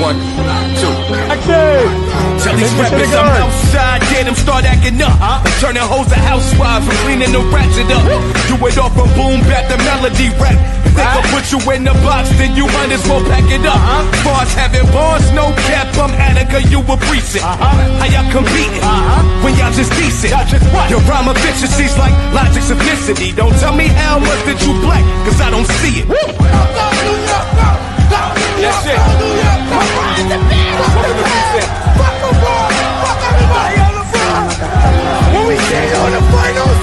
1, 2. Action! Tell these rappers I'm outside, yeah, them start acting up. Turning hoes to housewives and cleaning the ratchet up. Do it all from boom back to melody rap. If they gon' put you in the box, then you might as well pack it up. Bars having bars, no cap, I'm Attica, you a precinct. How y'all competing when y'all just decent? Your rhyme efficiency's like logic simplicity. Don't tell me how much that you black, cause I don't see it. That's it. Welcome to precinct. Fuck everybody on the front. When we see you in the finals,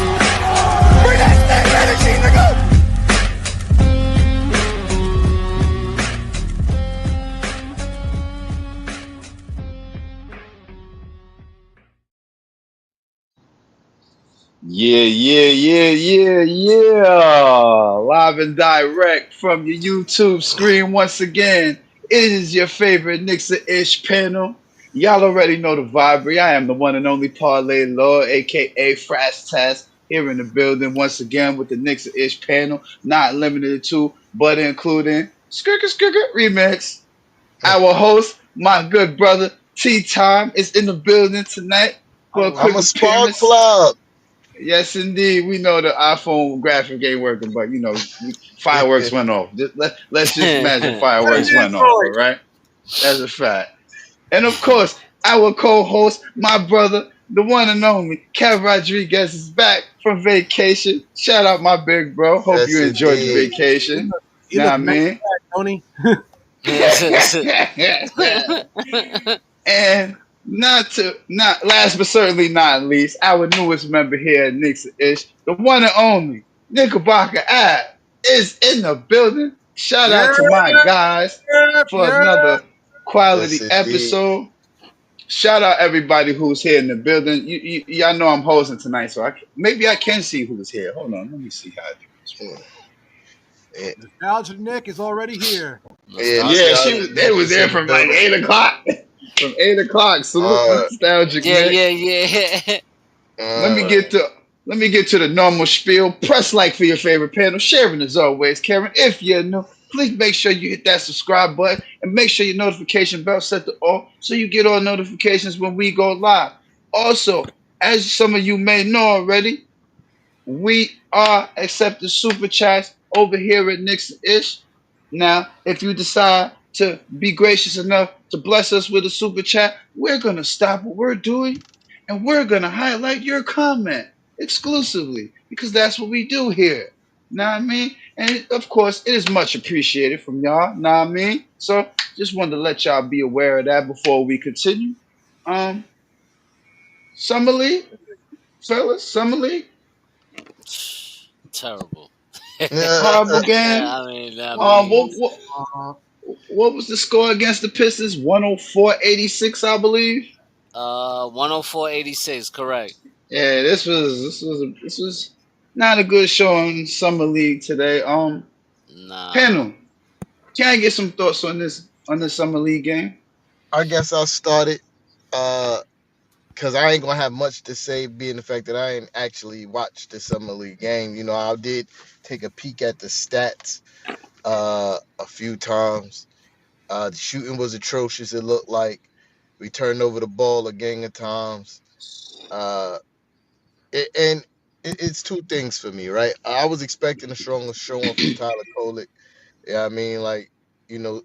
bring that same energy, nigga. Yeah. Live and direct from your YouTube screen once again. It is your favorite Knicks-ish panel. Y'all already know the vibe. I am the one and only Parlay Lord, aka Frash Task, here in the building once again with the Knicks-ish panel, not limited to, but including Skirker Remix. Our host, my good brother T-Time, is in the building tonight for a quick I'm a spark appearance. plug. Yes, indeed. We know the iPhone graphic ain't working, but fireworks went off. Let's just imagine fireworks went off. All right, that's a fact. And of course, our co-host, my brother, the one and only Kev Rodriguez, is back from vacation. Shout out my big bro. Hope you Yes, enjoyed the indeed. vacation. You Know what I look mean? Tony. And not last but certainly not least, our newest member here at Knicks Ish, the one and only Knickerbocker Ab is in the building. Shout out to my guys for another quality Yes, indeed. episode. Shout out everybody who's here in the building. Y'all know I'm hosting tonight, so maybe I can see who's here. Hold on, let me see how I do this. Yeah, Nostalgia Nick is already here. Yeah, they was there from like 8 o'clock. From 8 o'clock. Salute nostalgic Nick. Yeah. Let me get to the normal spiel. Press like for your favorite panel. Sharing as always, Karen. If you're new, please make sure you hit that subscribe button and make sure your notification bell set to all so you get all notifications when we go live. Also, as some of you may know already, we are accepting super chats over here at Knicks Ish. Now, if you decide to be gracious enough to bless us with a super chat, we're going to stop what we're doing and we're going to highlight your comment exclusively because that's what we do here. Know what I mean? And of course, it is much appreciated from y'all. Know what I mean? So just wanted to let y'all be aware of that before we continue. Summer League, fellas, Summer League. Terrible. Horrible game. What was the score against the Pistons? 104-86, I believe. 104-86, correct. Yeah, this was not a good show in summer league today. Panel, can I get some thoughts on this summer league game? I guess I'll start it. Cause I ain't gonna have much to say, being the fact that I ain't actually watched the summer league game. You know, I did take a peek at the stats a few times. The shooting was atrocious. It looked like we turned over the ball a gang of times. It's two things for me, right? I was expecting a stronger showing from Tyler Kolek. Yeah, I mean, like,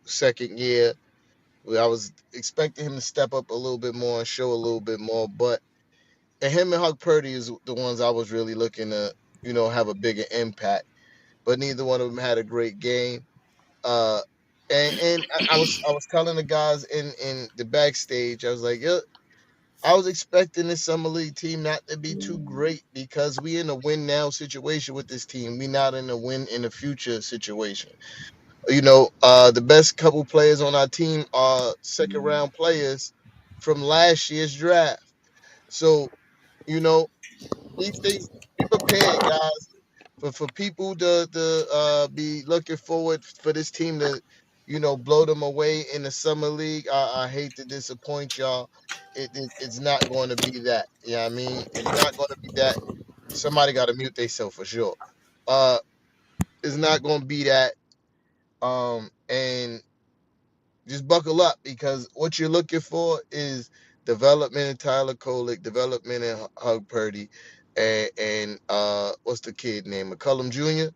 second year, I was expecting him to step up a little bit more and show a little bit more. But him and Huck Purdy is the ones I was really looking to, have a bigger impact. But neither one of them had a great game. Uh, and I was telling the guys in the backstage, I was like, yeah, I was expecting this summer league team not to be too great because we in a win now situation with this team. We not in a win in the future situation. The best couple players on our team are second round players from last year's draft. So, be prepared, guys, for people to be looking forward for this team to, blow them away in the summer league. I hate to disappoint y'all. It's not going to be that. Yeah, I mean, it's not going to be that. Somebody got to mute themselves for sure. It's not going to be that. And just buckle up because what you're looking for is development in Tyler Kolek, development in Hug Purdy, and what's the kid name? McCullum Jr.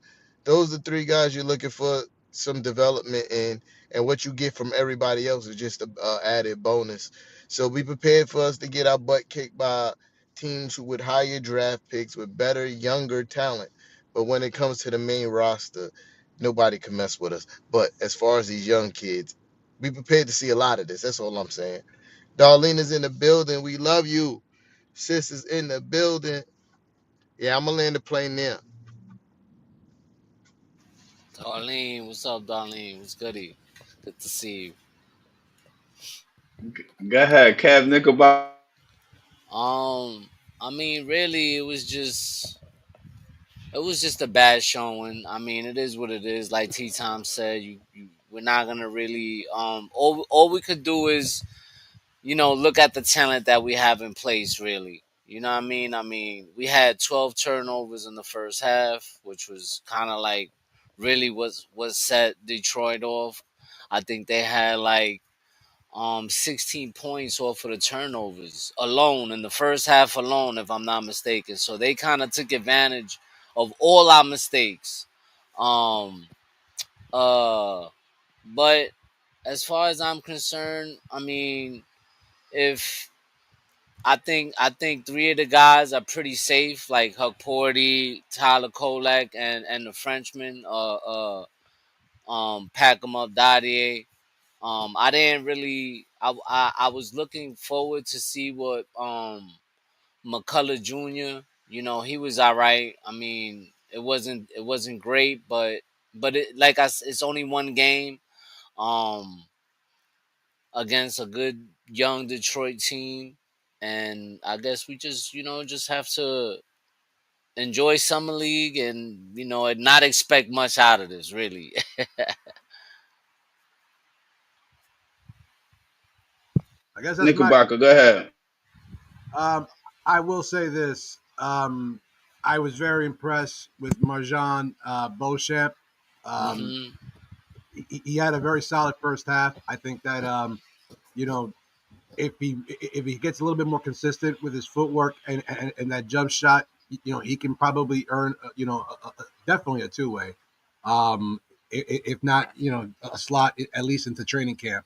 Those are three guys you're looking for some development in, and what you get from everybody else is just a added bonus. So be prepared for us to get our butt kicked by teams who with higher draft picks with better younger talent. But when it comes to the main roster, nobody can mess with us. But as far as these young kids, be prepared to see a lot of this. That's all I'm saying. Darlene is in the building. We love you. Sis is in the building. Yeah, I'm gonna land the plane there. Darlene, what's up, Darlene? What's goody? Good to see you. Go ahead, Kev Nickelback. Um, I mean, really, it was just a bad showing. I mean, it is what it is. Like T Tom said, we're not gonna really all we could do is look at the talent that we have in place. Really, you know what I mean? I mean, we had 12 turnovers in the first half, which was kind of like really was set Detroit off. I think they had like 16 points off of the turnovers alone in the first half alone, if I'm not mistaken. So they kind of took advantage of all our mistakes. Um, uh, but as far as I'm concerned, I mean, if I think three of the guys are pretty safe, like Huck Porty, Tyler Kolek, and the Frenchman, pack 'em up, Dadier. I didn't really. I was looking forward to see what McCullough Jr. He was all right. I mean, it wasn't great, but it's only one game um against a good young Detroit team, and I guess we just have to enjoy summer league and not expect much out of this really. I guess that's my. Nickelbacker, go ahead. Um, I will say this. I was very impressed with Marjan Beauchamp. Um, hmm he had a very solid first half. I think that you know if he gets a little bit more consistent with his footwork and that jump shot, he can probably earn definitely a two-way. If not, a slot at least into training camp.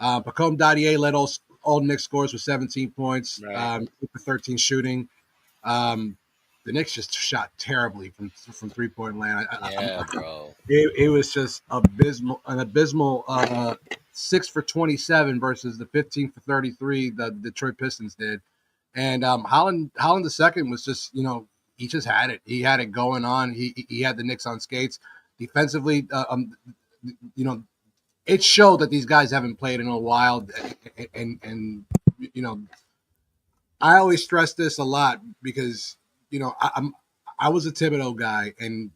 Pacome Dadier led all Knicks scores with 17 points, Right. 13 shooting. Um, the Knicks just shot terribly from 3-point land. Yeah, bro. It was just an abysmal 6 for 27 versus the 15 for 33 the Detroit Pistons did. And Holland the second was just he just had it. He had it going on. He had the Knicks on skates. Defensively, you know, it showed that these guys haven't played in a while. And you know, I always stress this a lot because I was a Thibodeau guy, and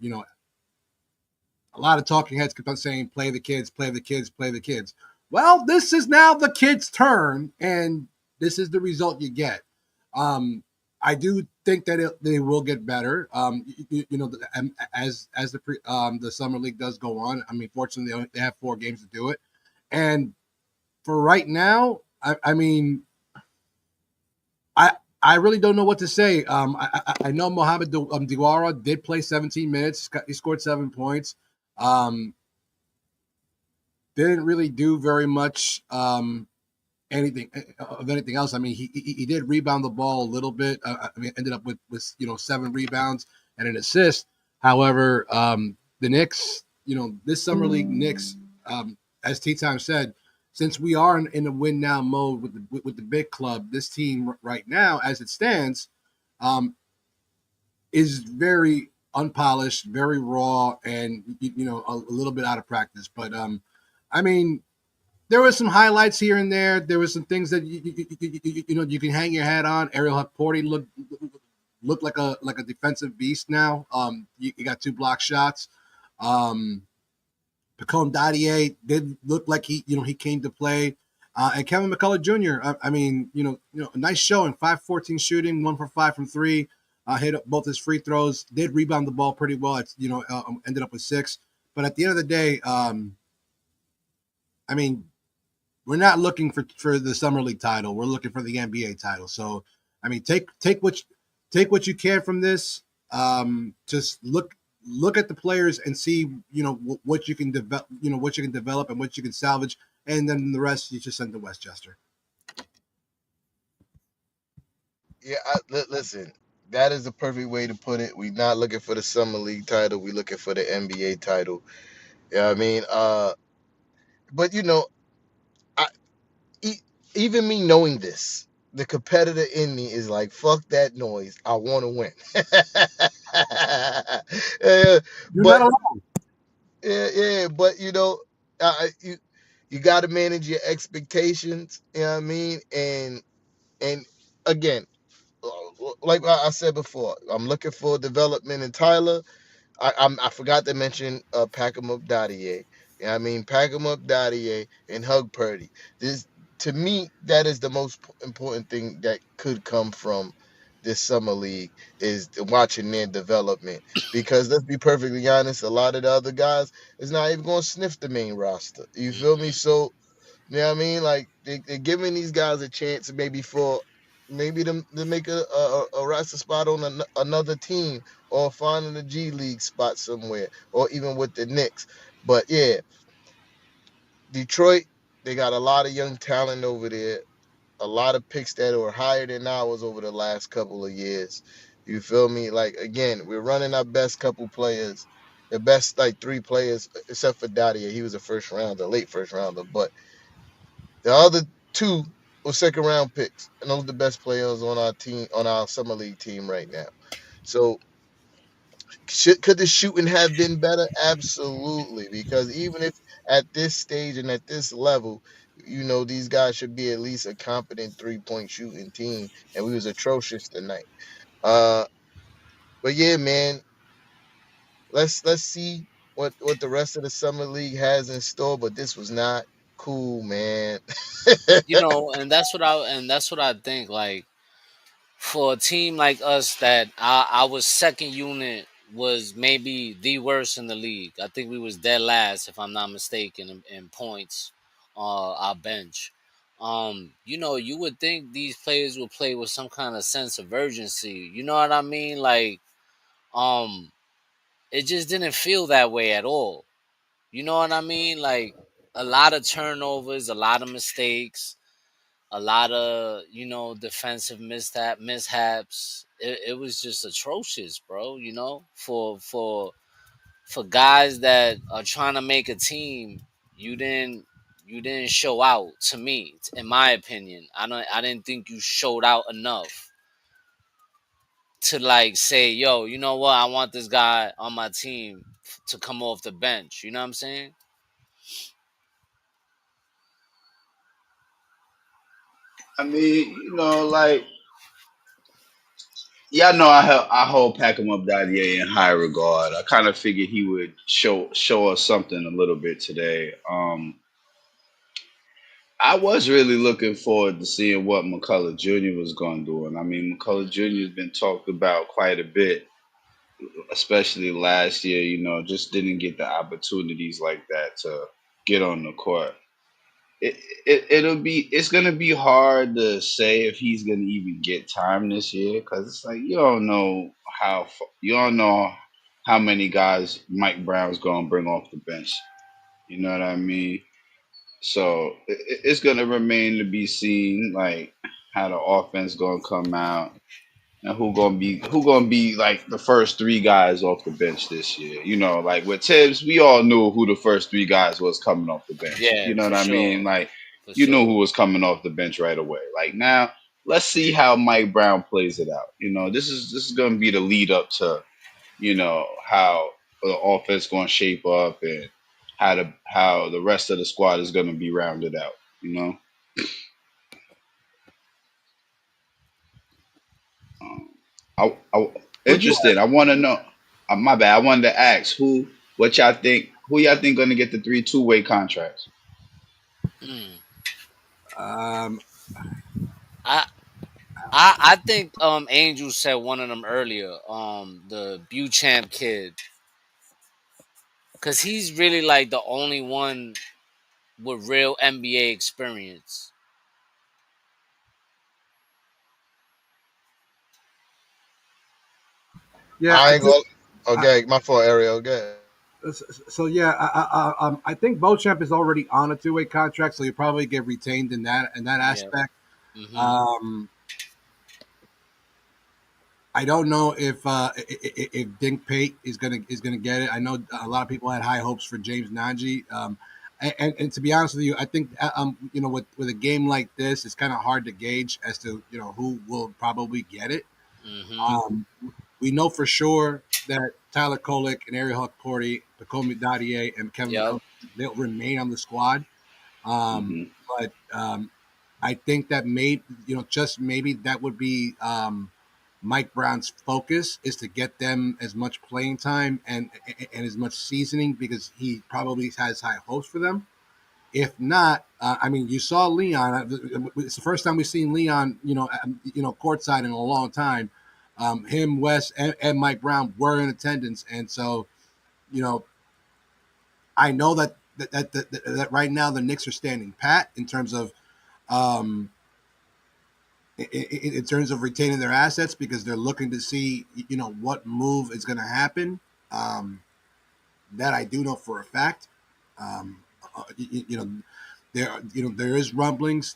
a lot of talking heads kept on saying, play the kids, play the kids, play the kids. Well, this is now the kids' turn, and this is the result you get. I do think that they will get better. As the summer league does go on. I mean, fortunately, they have 4 games to do it, and for right now, I mean, I I really don't know what to say. I know Mohamed Diawara did play 17 minutes. He scored 7 points. Um, didn't really do very much anything of anything else. I mean, he did rebound the ball a little bit. I mean, ended up with 7 rebounds and an assist. However, the Knicks, this summer league Knicks, as T Time said, since we are in a win now mode with the big club, this team right now, as it stands, um, is very unpolished, very raw, and a little bit out of practice. But I mean, there was some highlights here and there. There was some things that you can hang your hat on. Ariel Porty looked like a defensive beast now. You got 2 block shots. Pacome Dadier did look like he came to play. And Kevin McCullough Jr. I mean, a nice showing. 5-14 shooting, 1 for 5 from 3. Hit up both his free throws. Did rebound the ball pretty well. It's ended up with 6. But at the end of the day, I mean, we're not looking for the summer league title. We're looking for the NBA title. So, I mean, take what you can from this. Just look at the players and see what you can develop, what you can develop and what you can salvage, and then the rest you just send to Westchester. Yeah, listen, that is the perfect way to put it. We're not looking for the summer league title. We're looking for the NBA title. Yeah, I mean, but I e- even me knowing this, the competitor in me is like, fuck that noise. I want to win. Yeah, You're not but alone. yeah, but you you got to manage your expectations. You know what I mean? And again, like I said before, I'm looking for development in Tyler. I forgot to mention pack 'em up Dadier. Yeah, I mean pack 'em up Dadier and hug Purdy. This to me that is the most important thing that could come from this summer league is watching their development. Because let's be perfectly honest, a lot of the other guys is not even going to sniff the main roster. You feel me? So you know what I mean? Like they're giving these guys a chance maybe for maybe them to make a roster spot on another team or finding a G League spot somewhere or even with the Knicks. But yeah, Detroit, they got a lot of young talent over there. A lot of picks that were higher than ours over the last couple of years. You feel me? Like again, we're running our best couple players, the best like three players, except for Dottie. He was a first rounder, late first rounder, but the other two were second round picks, and those are the best players on our team, on our summer league team right now. So, could the shooting have been better? Absolutely, because even if at this stage and at this level, these guys should be at least a competent 3-point shooting team, and we was atrocious tonight. Uh, but yeah, man, let's see what the rest of the summer league has in store. But this was not cool, man. And that's what I think. Like for a team like us, that our second unit was maybe the worst in the league. I think we was dead last, if I'm not mistaken, in points. Our bench. You would think these players would play with some kind of sense of urgency. You know what I mean? Like, um, it just didn't feel that way at all. You know what I mean? Like a lot of turnovers, a lot of mistakes, a lot of defensive mishaps. It was just atrocious, bro. For guys that are trying to make a team, you didn't show out. To me, in my opinion, I didn't think you showed out enough to like say, yo, you know what, I want this guy on my team to come off the bench. You know what I'm saying? I mean, like y'all know I hold Packham up Dadier in high regard. I kind of figured he would show us something a little bit today. I was really looking forward to seeing what McCullough Jr. was going to do, and I mean McCullough Jr. has been talked about quite a bit, especially last year. Just didn't get the opportunities like that to get on the court. It's gonna be hard to say if he's gonna even get time this year because it's like you don't know how many guys Mike Brown's gonna bring off the bench. You know what I mean? So it's gonna remain to be seen, like how the offense gonna come out and who gonna be like the first three guys off the bench this year. Like with Tibbs, we all knew who the first three guys was coming off the bench. You Yeah, know what for I mean? sure, Like for you knew sure. who was coming off the bench right away. Like now, let's see how Mike Brown plays it out. This is gonna be the lead up to how the offense gonna shape up and how the rest of the squad is gonna be rounded out. You know. Um, I Who'd you interested. I want to know. My bad. I wanted to ask what y'all think. Who y'all think going to get the 3 two-way contracts? Mm. um I I think Angel said one of them earlier. The Buchamp kid, because he's really like the only one with real NBA experience. Yeah, I I ain't do. gonna. I, Okay, my fault, Ariel. Okay. so yeah, I think Beauchamp is already on a two-way contract, so you probably get retained in that Yeah. aspect. Hmm. Um, I don't know if Dink Pate is gonna get it. I know a lot of people had high hopes for James Najee. And to be honest with you, I think with a game like this, it's kind of hard to gauge as to who will probably get it. Hmm. Um, we know for sure that Tyler Kolek and Ariel Hawkporty, Pacomi Dadier, and Kevin Yep. McCullough, they'll remain on the squad. But I think that just maybe that would be Mike Brown's focus is to get them as much playing time and as much seasoning because he probably has high hopes for them. If not, I mean, you saw Leon. It's the first time we've seen Leon, courtside in a long time. Him, Wes, and Mike Brown were in attendance, and so you know, I know that right now the Knicks are standing pat in terms of um, in terms of retaining their assets because they're looking to see what move is going to happen. Um, that I do know for a fact. Um, there is rumblings.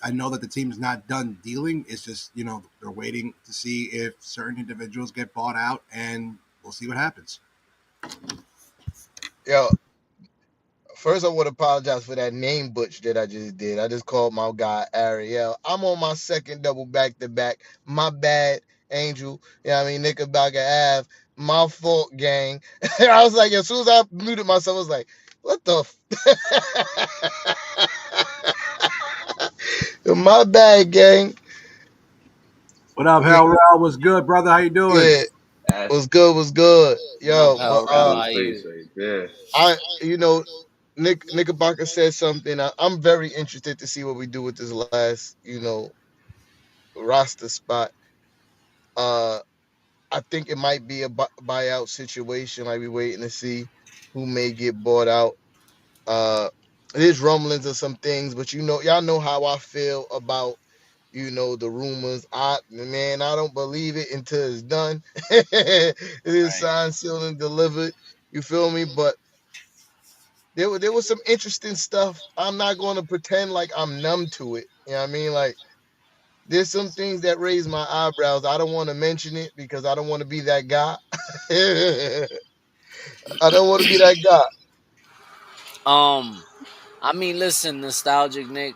I know that the team's not done dealing. It's just they're waiting to see if certain individuals get bought out, and we'll see what happens. Yo, first, I want to apologize for that name butch that I just did. I just called my guy Ariel. I'm on my second double back to back. My bad, Angel. Yeah, I mean Knickerbocker Ave. My fault, gang. I was like, as soon as I muted myself, I was like, what the? My bad, gang. What up, Yeah, Hal Rao? What's good, brother? How you doing? yeah. That's Was good, was good. What up, Yo, but Hal that's Rao? blue How face you? right there. I, Knickerbocker said something. I'm very interested to see what we do with this last, roster spot. Uh, I think it might be a buyout situation. Like we waiting to see who may get bought out. Uh, there's rumblings of some things, but y'all know how I feel about the rumors. I don't believe it until it's done. It is Right. signed, sealed, and delivered. You feel me? But there was some interesting stuff. I'm not going to pretend like I'm numb to it. You know what I mean? Like there's some things that raise my eyebrows. I don't want to mention it because I don't want to be that guy. I don't want to be that guy. Um, I mean, listen, nostalgic Nick.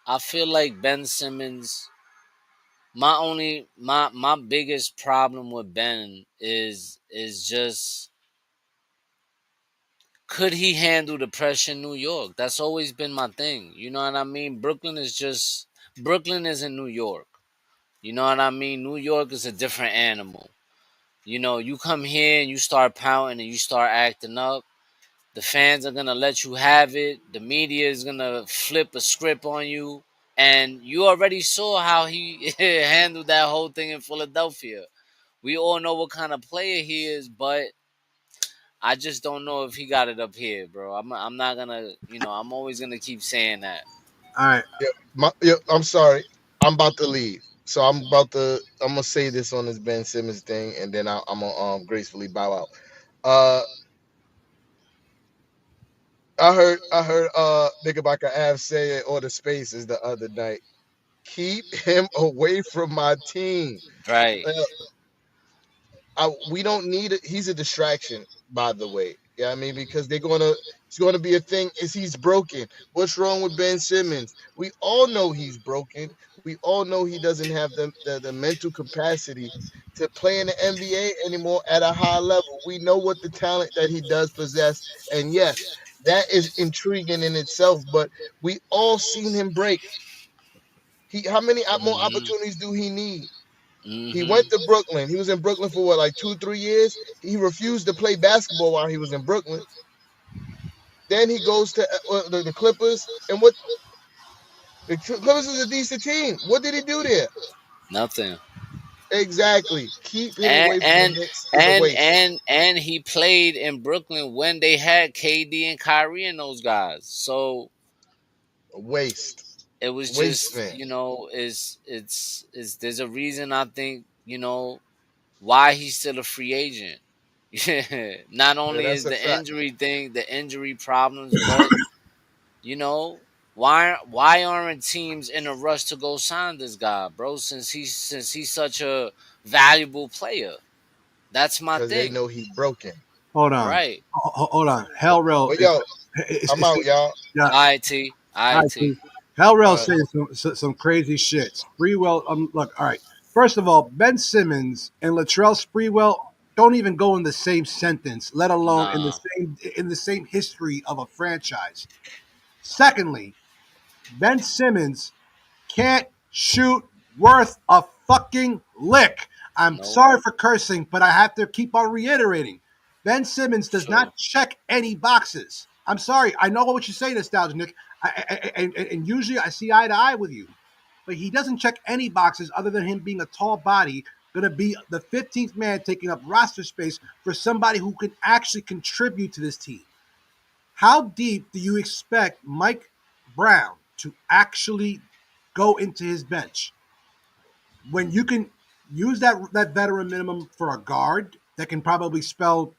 I feel like Ben Simmons. My biggest problem with Ben is just could he handle the pressure in New York? That's always been my thing. You know what I mean? Brooklyn isn't New York. You know what I mean? New York is a different animal. You come here and you start pouting and you start acting up. The fans are gonna let you have it. The media is gonna flip a script on you. And you already saw how he handled that whole thing in Philadelphia. We all know what kind of player he is, but I just don't know if he got it up here, bro. I'm not gonna, I'm always gonna keep saying that. All right. Yeah, I'm sorry. I'm about to leave. So I'm gonna say this on this Ben Simmons thing, and then I'm gonna gracefully bow out. Uh, I heard Knickerbocker Av say it on the spaces the other night. Keep him away from my team. Right. We don't need it. He's a distraction, by the way. Yeah, I mean, because it's gonna be a thing. Is he's broken? What's wrong with Ben Simmons? We all know he's broken. We all know he doesn't have the mental capacity to play in the NBA anymore at a high level. We know what the talent that he does possess, and yes, that is intriguing in itself. But we all seen him break. How many more Mhm. opportunities do he need? He went Mhm. to Brooklyn. He was in Brooklyn for what, like 2, 3 years. He refused to play basketball while he was in Brooklyn. Then he goes to the Clippers, and what the Clippers is a decent team. What did he do there? Nothing. Exactly. Keep him and away from the and Knicks is a waste. and he played in Brooklyn when they had KD and Kyrie and those guys. So A waste. it was Waste just, man. it's there's a reason, I think, why he's still a free agent. Not Yeah, only that's is a the fact. injury thing, the injury problems, but you know, why aren't teams in a rush to go sign this guy, bro? Since he's such a valuable player. That's my Because they thing. know he broken. Hold on. Right. Hold on. Hellrail But is, yo, I'm out, y'all. yeah. IT. All right, IT. see, Hellrail Uh, saying some crazy shit. Spreewell, look, all right. First of all, Ben Simmons and Latrell Spreewell don't even go in the same sentence, let alone Nah. in the same history of a franchise. Secondly, Ben Simmons can't shoot worth a fucking lick. I'm Nope. sorry for cursing, but I have to keep on reiterating. Ben Simmons does True. not check any boxes. I'm sorry. I know what you say, Nostalgia Nick, and usually I see eye to eye with you, but he doesn't check any boxes other than him being a tall body, going to be the 15th man taking up roster space for somebody who can actually contribute to this team. How deep do you expect Mike Brown to actually go into his bench when you can use that veteran minimum for a guard that can probably spell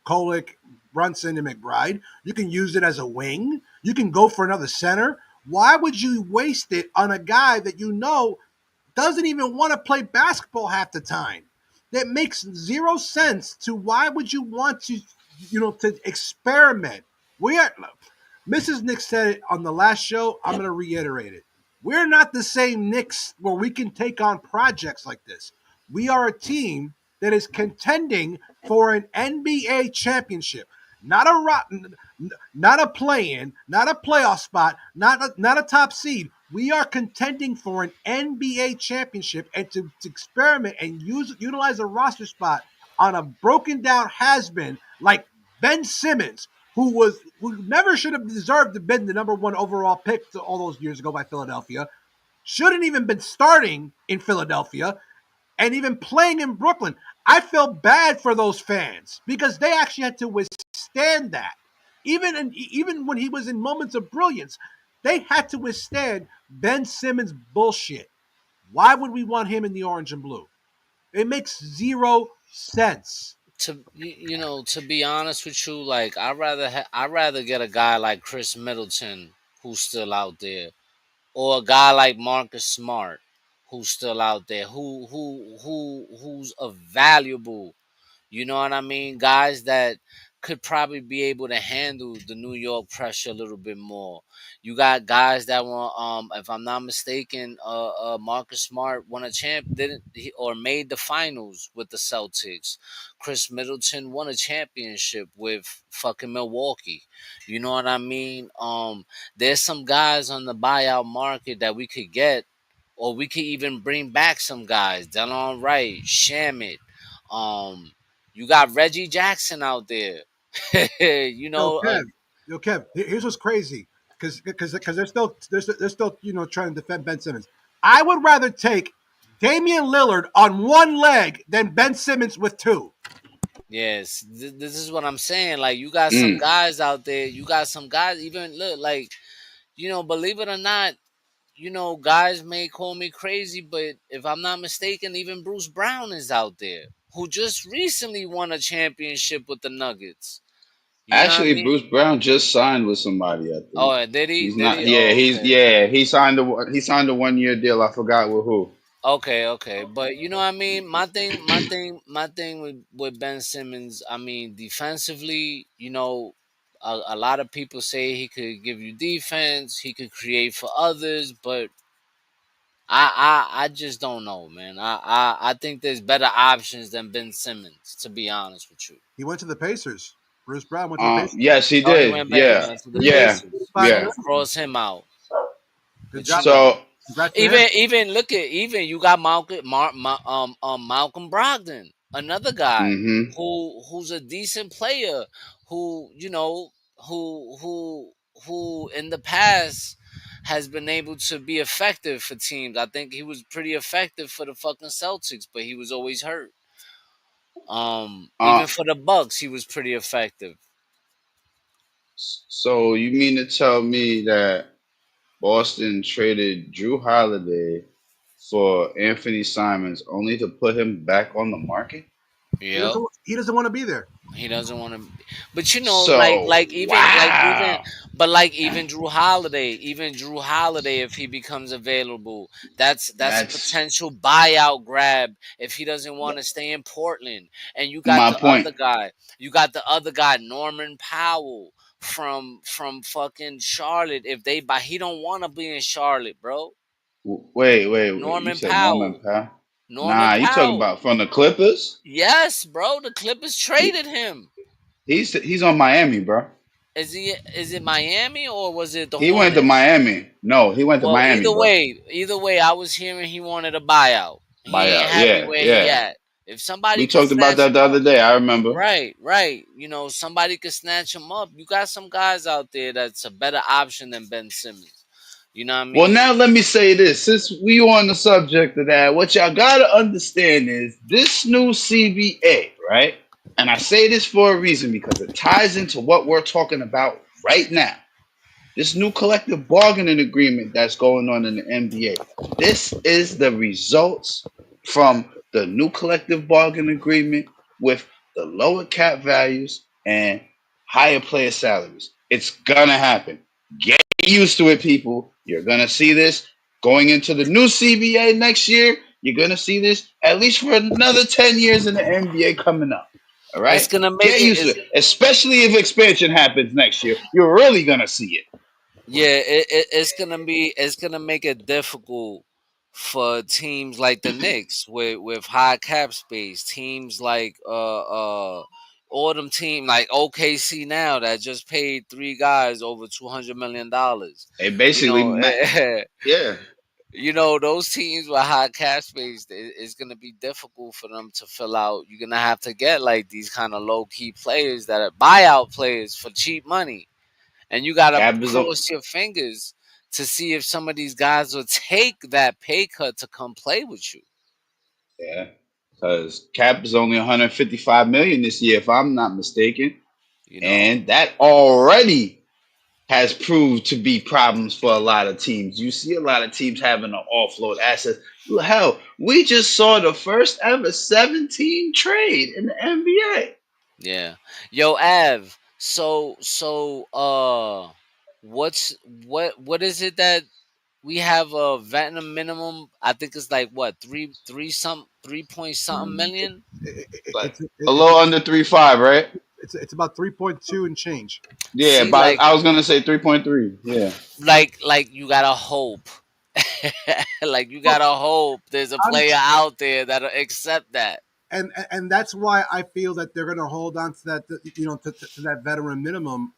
Kolick, Brunson, and McBride? You can use it as a wing. You can go for another center. Why would you waste it on a guy that you know doesn't even want to play basketball half the time? That makes zero sense to why would you want to, to experiment? We are Mrs. Nick said it on the last show. I'm going to reiterate it. We're not the same Knicks where we can take on projects like this. We are a team that is contending for an NBA championship, not a rotten, not a play-in, not a playoff spot, not a top seed. We are contending for an NBA championship, and to experiment and utilize a roster spot on a broken down has been like Ben Simmons, who never should have deserved to been the number one overall pick all those years ago by Philadelphia, shouldn't even been starting in Philadelphia and even playing in Brooklyn. I feel bad for those fans because they actually had to withstand that. Even when he was in moments of brilliance, they had to withstand Ben Simmons bullshit. Why would we want him in the orange and blue? It makes zero sense. To be honest with you, like I'd rather get a guy like Chris Middleton who's still out there, or a guy like Marcus Smart who's still out there, who's a valuable, you know what I mean, guys that could probably be able to handle the New York pressure a little bit more. You got guys that were, if I'm not mistaken, Marcus Smart won a champ, didn't he, or made the finals with the Celtics. Chris Middleton won a championship with fucking Milwaukee. You know what I mean? There's some guys on the buyout market that we could get, or we could even bring back some guys. Delon Wright, Shamit. Um, you got Reggie Jackson out there. you Yo, know, Kev. Yo, Kev. Here's what's crazy, because they're still trying to defend Ben Simmons. I would rather take Damian Lillard on one leg than Ben Simmons with two. yes, this is what I'm saying. Like, you got some Mm. guys out there. You got some guys. Even look, like, believe it or not, guys may call me crazy, but if I'm not mistaken, even Bruce Brown is out there, who just recently won a championship with the Nuggets. You know what I Actually, mean? Bruce Brown just signed with somebody. I think Oh, did he? he's Did not. he? Yeah, Oh, he's okay. yeah. He signed a 1 year deal. I forgot with who. Okay, okay, but you know what I mean. My thing with Ben Simmons. I mean, defensively, a lot of people say he could give you defense. He could create for others, but I just don't know, man. I think there's better options than Ben Simmons. To be honest with you. He went to the Pacers. Bruce Brown went to the Pacers. Yes, he Oh, he did. went back. He Yeah, went to the yeah, Pacers. 5 yeah. So million. cross him out. Good But you job. know, So Congrats to him. even look at, even you got Malcolm Brogdon, another guy hmm who's a decent player, who who in the past has been able to be effective for teams. I think he was pretty effective for the fucking Celtics, but he was always hurt. Uh, Even for the Bucks, he was pretty effective. so you mean to tell me that Boston traded Drew Holiday for Anthony Simons only to put him back on the market? Yep. He doesn't want to be there. He doesn't want to, but So even, wow, but like even Drew Holiday, if he becomes available, that's a that's potential buyout grab if he doesn't want to stay in Portland. And my point. you got the other guy, Norman Powell from fucking Charlotte. If they buy, he don't want to be in Charlotte, bro. Wait. You Norman said Norman Powell, Powell? Norman Nah, you talking Powell. about from the Clippers? Yes, bro. The Clippers He, traded him. he's on Miami, bro. Is it Miami or was it the He went to Hornets? Miami. No, he went to Well, Miami, bro. either way, I was hearing he wanted a buyout. He ain't Buyout. happy Yeah, where he yeah. at. If somebody We could talked about snatch that him the other up, day. I remember. right. Somebody could snatch him up. You got some guys out there that's a better option than Ben Simmons. You know what I Well, mean? now let me say this. Since we on the subject of that, what y'all gotta understand is this new CBA, right? And I say this for a reason because it ties into what we're talking about right now. This new collective bargaining agreement that's going on in the NBA. This is the results from the new collective bargaining agreement with the lower cap values and higher player salaries. It's gonna happen. Get used to it, people. You're gonna see this going into the new CBA next year. You're gonna see this at least for another 10 years in the NBA coming up. All It's right? gonna make Get it. used to it. Especially if expansion happens next year. You're really gonna see it. Yeah, it's gonna make it difficult for teams like the Knicks with high cap space, teams like all them team like OKC now that just paid three guys over $200 million. It You basically, know, yeah, those teams with high cap space, it's gonna be difficult for them to fill out. You're gonna have to get like these kind of low key players that are buyout players for cheap money, and you gotta Cap is on, cross your fingers to see if some of these guys will take that pay cut to come play with you. yeah, because Cap is only 155 million this year, if I'm not mistaken, You know? and that already has proved to be problems for a lot of teams. You see a lot of teams having to offload assets. Hell, we just saw the first ever 17 trade in the NBA. Yeah. Yo, Av. What's what is it that we have a veteran minimum? I think it's like what three point something million. Like a little under 3.5, right? It's about 3.2 and change. Yeah, See, but I was gonna say 3.3. Yeah, like you gotta hope. Like you Look, gotta hope there's a I'm, player out there that'll accept that. and that's why I feel that they're going to hold on to that, to that veteran minimum,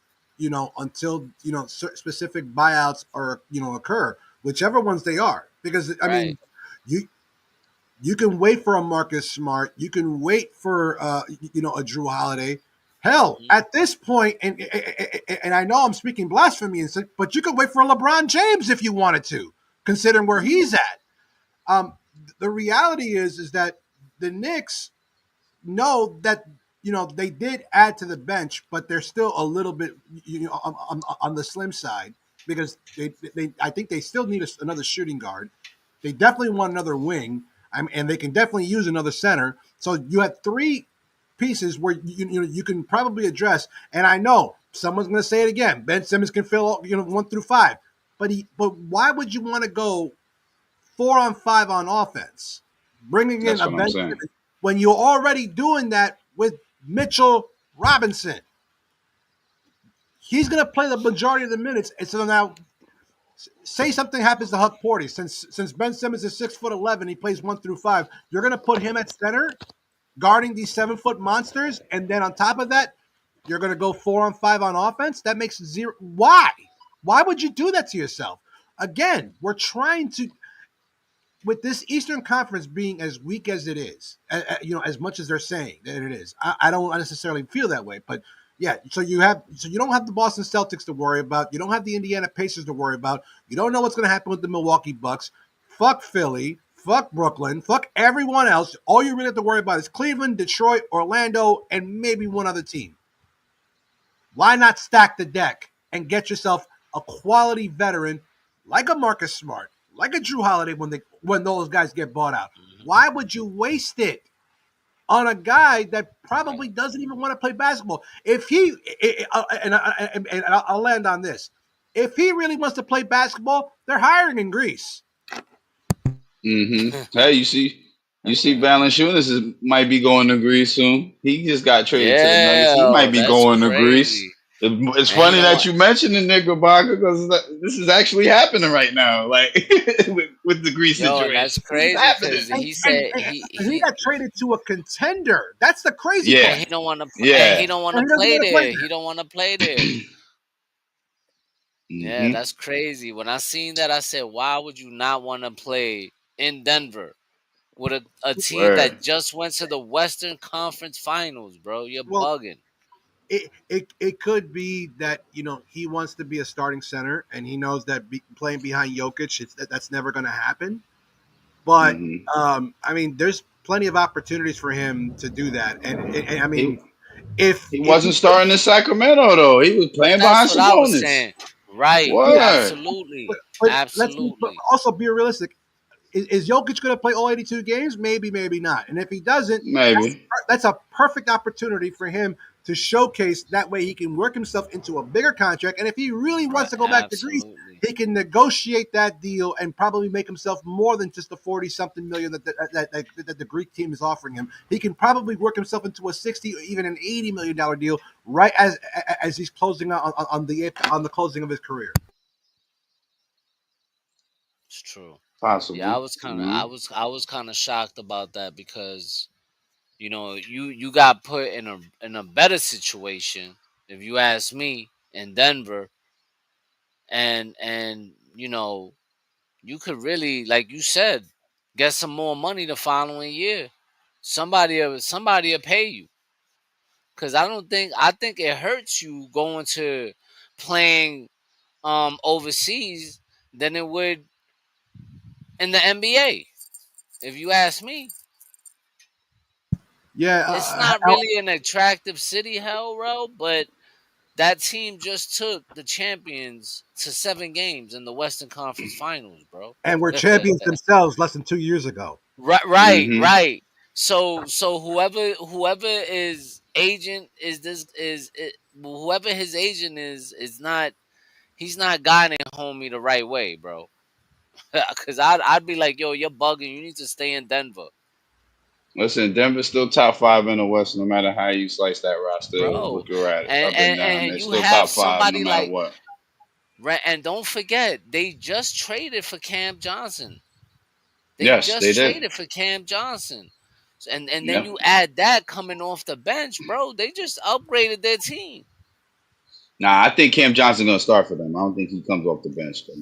until specific buyouts or occur, whichever ones they are. Because I Right. mean, you you can wait for a Marcus Smart, you can wait for a Drew Holiday. Hell, Mhm. at this point, and I know I'm speaking blasphemy, but you could wait for a LeBron James if you wanted to, considering where he's at. Um, the reality is that the Knicks know that they did add to the bench, but they're still a little bit on the slim side because they I think they still need another shooting guard. They definitely want another wing, and they can definitely use another center. So you have three pieces where you can probably address. And I know someone's going to say it again. Ben Simmons can fill 1 through 5, but why would you want to go 4-on-5 on offense, bringing in that's a what I'm Ben saying. Simmons when you're already doing that with Mitchell Robinson? He's going to play the majority of the minutes. And so now, say something happens to Huck Porty, since Ben Simmons is 6'11", he plays 1 through 5. You're going to put him at center, guarding these 7-foot monsters, and then on top of that, you're going to go 4-on-5 on offense. That makes zero. Why? Why would you do that to yourself? Again, we're trying to, with this Eastern Conference being as weak as it is, as much as they're saying that it is, I don't necessarily feel that way, but Yeah, so you don't have the Boston Celtics to worry about. You don't have the Indiana Pacers to worry about. You don't know what's going to happen with the Milwaukee Bucks. Fuck Philly. Fuck Brooklyn. Fuck everyone else. All you really have to worry about is Cleveland, Detroit, Orlando, and maybe one other team. Why not stack the deck and get yourself a quality veteran like a Marcus Smart, like a Drew Holiday when those guys get bought out? Why would you waste it on a guy that probably doesn't even want to play basketball? If he and I'll land on this, if he really wants to play basketball, they're hiring in Greece. Hey, you see, Valanciunas might be going to Greece soon. He just got traded to the Nuggets. He Yeah, might be that's going to Greece. crazy. It's And he funny don't that want. you mentioned the nigga Baca because this is actually happening right now. Like with the Greece Yo, and that's situation, this is crazy happening. because And, he and, said and he he got traded to a contender. That's the crazy and Yeah, part. he don't want to and he yeah. don't want And to he doesn't play want to play there. He there. don't want to play there. Yeah, hmm that's crazy. When I seen that, I said, "Why would you not want to play in Denver with a team Word. that just went to the Western Conference Finals, bro? You're Well, bugging, it could be that he wants to be a starting center, and he knows that playing behind Jokic, that's never going to happen. But hmm I mean, there's plenty of opportunities for him to do that, and I mean, He if he if he wasn't starting in Sacramento though. He was but playing that's behind what I was Sabonis. saying. Right? yeah, Word. Absolutely, but absolutely, also be realistic. Is Jokic going to play all 82 games? Maybe, maybe not. And if he doesn't, Maybe. that's a perfect opportunity for him to showcase. That way, he can work himself into a bigger contract. And if he really right? wants to go back to Greece, Absolutely, he can negotiate that deal and probably make himself more than just the 40-something million that the Greek team is offering him. He can probably work himself into a 60 or even an $80 million deal right as he's closing on the closing of his career. it's true. Yeah, Possibly. hmm I was kind of shocked about that because you got put in a better situation, if you ask me, in Denver, and you could really, like you said, get some more money the following year. Somebody will pay you, because I think it hurts you going to playing overseas than it would in the NBA, if you ask me. Yeah, It's not really an attractive city, hell, bro, but that team just took the champions to 7 games in the Western Conference Finals, bro. and were champions themselves less than 2 years ago. hmm Right. So whoever is agent is this is it, whoever his agent is not, he's not guiding homie the right way, bro. Because I'd be like, yo, you're bugging. You need to stay in Denver, Listen, Denver's still top five in the West, no matter how you slice that roster, bro. look at it And up and and, down. and They're you still have top five, no somebody matter like, what. right, and don't forget they just traded for Cam Johnson. They Yes, they just did. traded for Cam Johnson. And then Yep. you add that coming off the bench, bro. They just upgraded their team. Nah, I think Cam Johnson gonna start for them. I don't think he comes off the bench. Though.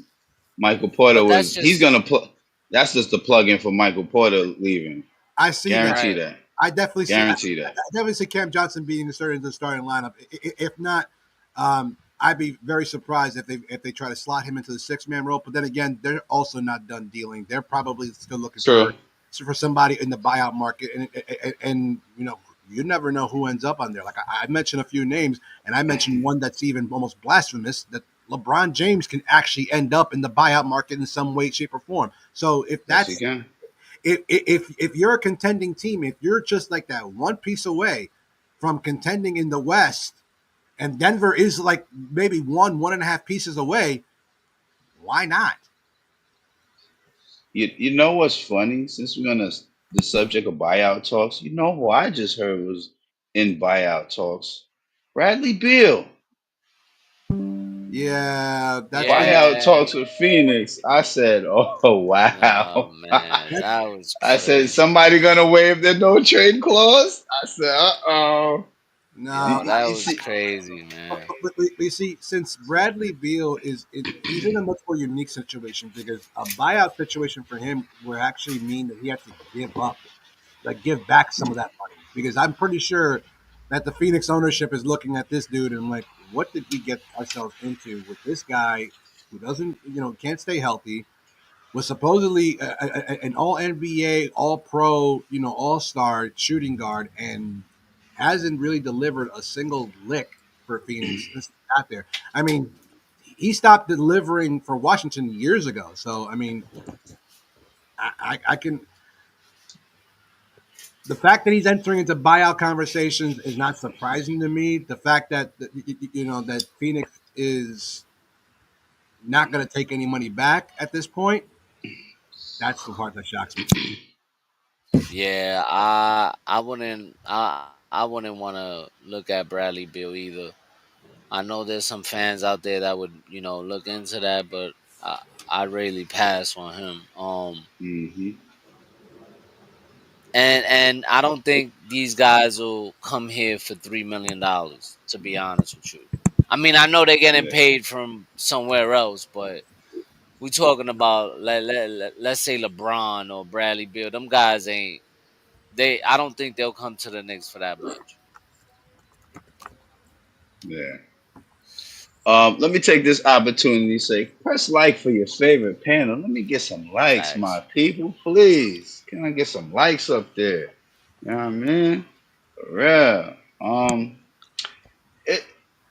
Michael Porter But that's was he's just gonna plug. That's just the plug in for Michael Porter leaving. I see that. Guarantee right. that. I definitely see. Guarantee I that. definitely see Cam Johnson being inserted into the starting lineup. If not, I'd be very surprised if they try to slot him into the 6-man role. But then again, they're also not done dealing. They're probably still looking True. for somebody in the buyout market, and you never know who ends up on there. Like I mentioned a few names, and I mentioned one that's even almost blasphemous, that LeBron James can actually end up in the buyout market in some way, shape, or form. So Yes, he can. if you're a contending team, if you're just like that one piece away from contending in the West, and Denver is like maybe one and a half pieces away, why not? You know what's funny? Since we're on the subject of buyout talks, you know who I just heard was in buyout talks? Bradley Beal. Yeah, Buyout Yeah. talks with Phoenix. I said, oh Oh wow. man, that was I said, crazy. somebody gonna waive their no trade clause? I said, uh-oh. no. Yo, that You was see, crazy, man. We see, since Bradley Beal he's in a much more unique situation because a buyout situation for him would actually mean that he has to give back some of that money because I'm pretty sure that the Phoenix ownership is looking at this dude and I'm like, what did we get ourselves into with this guy who doesn't, can't stay healthy, was supposedly an all NBA, all pro, all star shooting guard, and hasn't really delivered a single lick for Phoenix since he got there. I mean, he stopped delivering for Washington years ago. So, I mean, I can. The fact that he's entering into buyout conversations is not surprising to me. The fact that that Phoenix is not going to take any money back at this point, that's the part that shocks me. Yeah, I wouldn't want to look at Bradley Bill either. I know there's some fans out there that would look into that, but I really pass on him. Mm-hmm. And I don't think these guys will come here for $3 million. To be honest with you, I mean I know they're getting Yeah. paid from somewhere else, but we talking about let's say LeBron or Bradley Beal. Them guys ain't they. I don't think they'll come to the Knicks for that much. Yeah. Let me take this opportunity to say, press like for your favorite panel. Let me get some likes, my Facts. people, please. Can I get some likes up there? You know what I mean? For real. It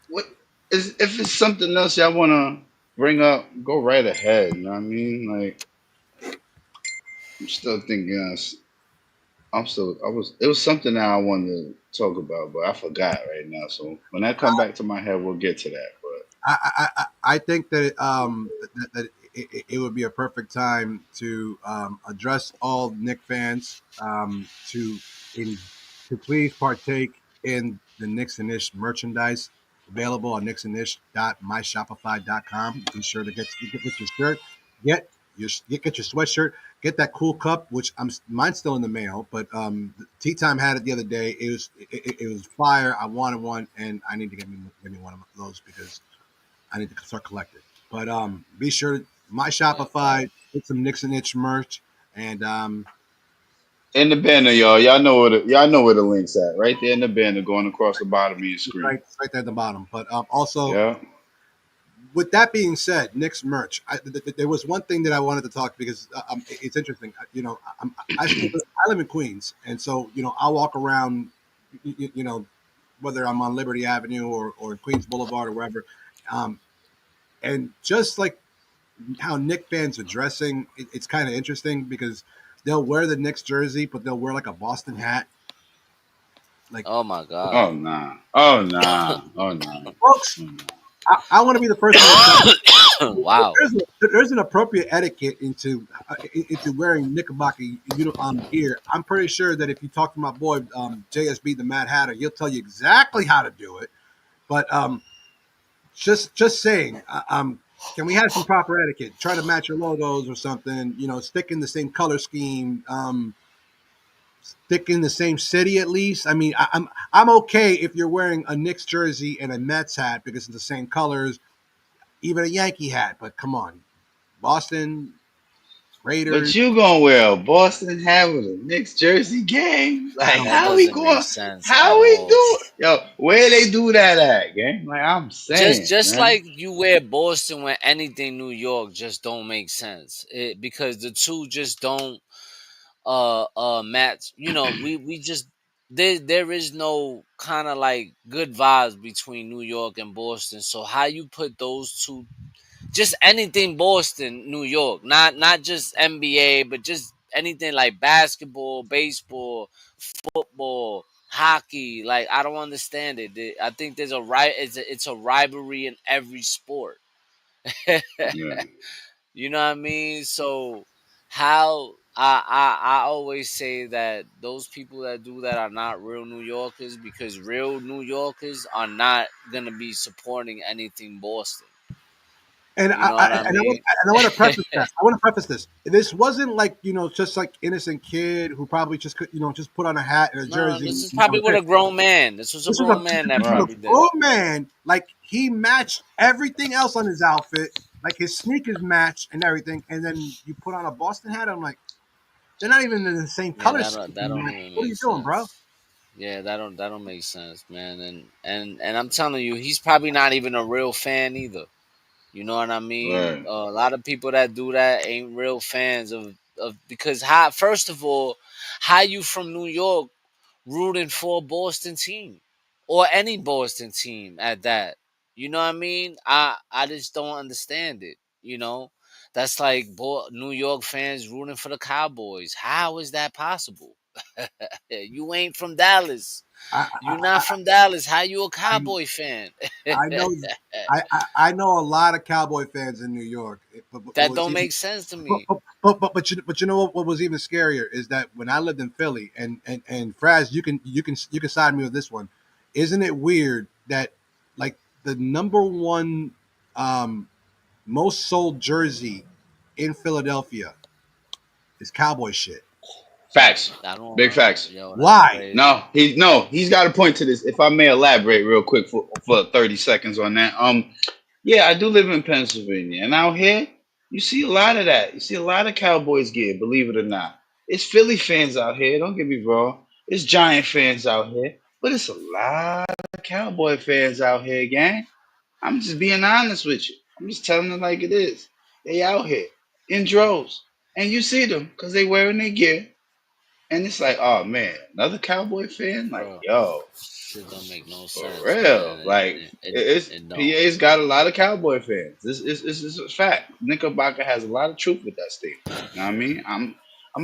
what is if it's something else y'all wanna bring up, go right ahead. You know what I mean? Like I'm still thinking. I was. It was something that I wanted to talk about, but I forgot right now. So when that come back to my head, we'll get to that. I think that that it would be a perfect time to address all Nick fans in to please partake in the Knicks and Ish merchandise available on nixandish.myshopify.com. Be sure to get your shirt, get your sweatshirt, get that cool cup, which mine's still in the mail, but Tea Time had it the other day. It was fire. I wanted one, and I need to get me one of those because I need to start collecting. But be sure to my Yeah, Shopify, fact. get some Nixon Itch merch, and In the banner, y'all. Y'all know where the link's at. Right there in the banner, going across the bottom of your screen. it's right there at the bottom. But also, Yeah. with that being said, Nick's merch. There was one thing that I wanted to talk because it's interesting. I live in Queens, and so I walk around, whether I'm on Liberty Avenue or Queens Boulevard or wherever, um, and just like how Nick fans are dressing, it's kind of interesting because they'll wear the Knicks jersey, but they'll wear like a Boston hat. Like, Oh my god. Oh nah. Oh nah. Oh nah. folks, Oh, nah. I want to be the first one to tell you, Wow. there's an appropriate etiquette into wearing Knickerbocker gear. I'm pretty sure that if you talk to my boy JSB the Mad Hatter, he'll tell you exactly how to do it. But just saying, can we have some proper etiquette? Try to match your logos or something. Stick in the same color scheme. Stick in the same city at least. I mean, I'm okay if you're wearing a Knicks jersey and a Mets hat because it's the same colors, even a Yankee hat. But come on, Boston But Raiders. you gonna wear a Boston hat with a Knicks jersey game? I Like don't That care. how we doesn't make going? sense at How we all. do? Yo, where they do that at, gang? Like I'm Just saying, just man. like you wear Boston when anything New York just don't make sense. Because the two just don't match. We just there is no kind of like good vibes between New York and Boston. So how you put those two, just anything Boston, New York, not just NBA, but just anything like basketball, baseball, football, hockey. Like I don't understand it. I think there's a right. It's a rivalry in every sport. Yeah, You know what I mean? So how I always say that those people that do that are not real New Yorkers, because real New Yorkers are not gonna be supporting anything Boston. And You know what I mean? I want to preface that. I want to preface this. This wasn't like just like innocent kid who probably just could just put on a hat and a No, jersey. this is And that probably was with it. a grown man. This was a grown man that This was a probably did it. grown man. Like he matched everything else on his outfit. Like his sneakers matched and everything. And then you put on a Boston hat. I'm like, they're not even in the same Yeah, color scheme, that don't man. even What are make you doing, bro? sense. Yeah, that don't make sense, man. And I'm telling you, he's probably not even a real fan either. You know what I mean? Right. A lot of people that do that ain't real fans of because how first of all, how you from New York rooting for a Boston team or any Boston team at that? You know what I mean? I just don't understand it. You know, that's like New York fans rooting for the Cowboys. How is that possible? You ain't from Dallas. I You not from Dallas. How you a Cowboy fan? I know I know a lot of Cowboy fans in New York, but That what's don't even make sense to but me. you know what was even scarier is that when I lived in Philly and Fraz, you can side me with this one. Isn't it weird that like the number one um, most sold jersey in Philadelphia is Cowboy shit? Facts. I don't. Big facts. Yo, that's Why? crazy. No, he's got a point to this. If I may elaborate real quick for 30 seconds on that. Yeah, I do live in Pennsylvania, and out here you see a lot of that. You see a lot of Cowboys gear, believe it or not. It's Philly fans out here. Don't get me wrong. It's Giant fans out here, but it's a lot of Cowboy fans out here, gang. I'm just being honest with you. I'm just telling it like it is. They out here in droves, and you see them because they wearing their gear, and it's like, oh man, another Cowboy fan. Like, Bro, yo, shit don't make no for sense, real. man. Like, it's It don't. PA's got a lot of Cowboy fans. This is a fact. Knickerbocker has a lot of truth with that statement. You know what I mean? I'm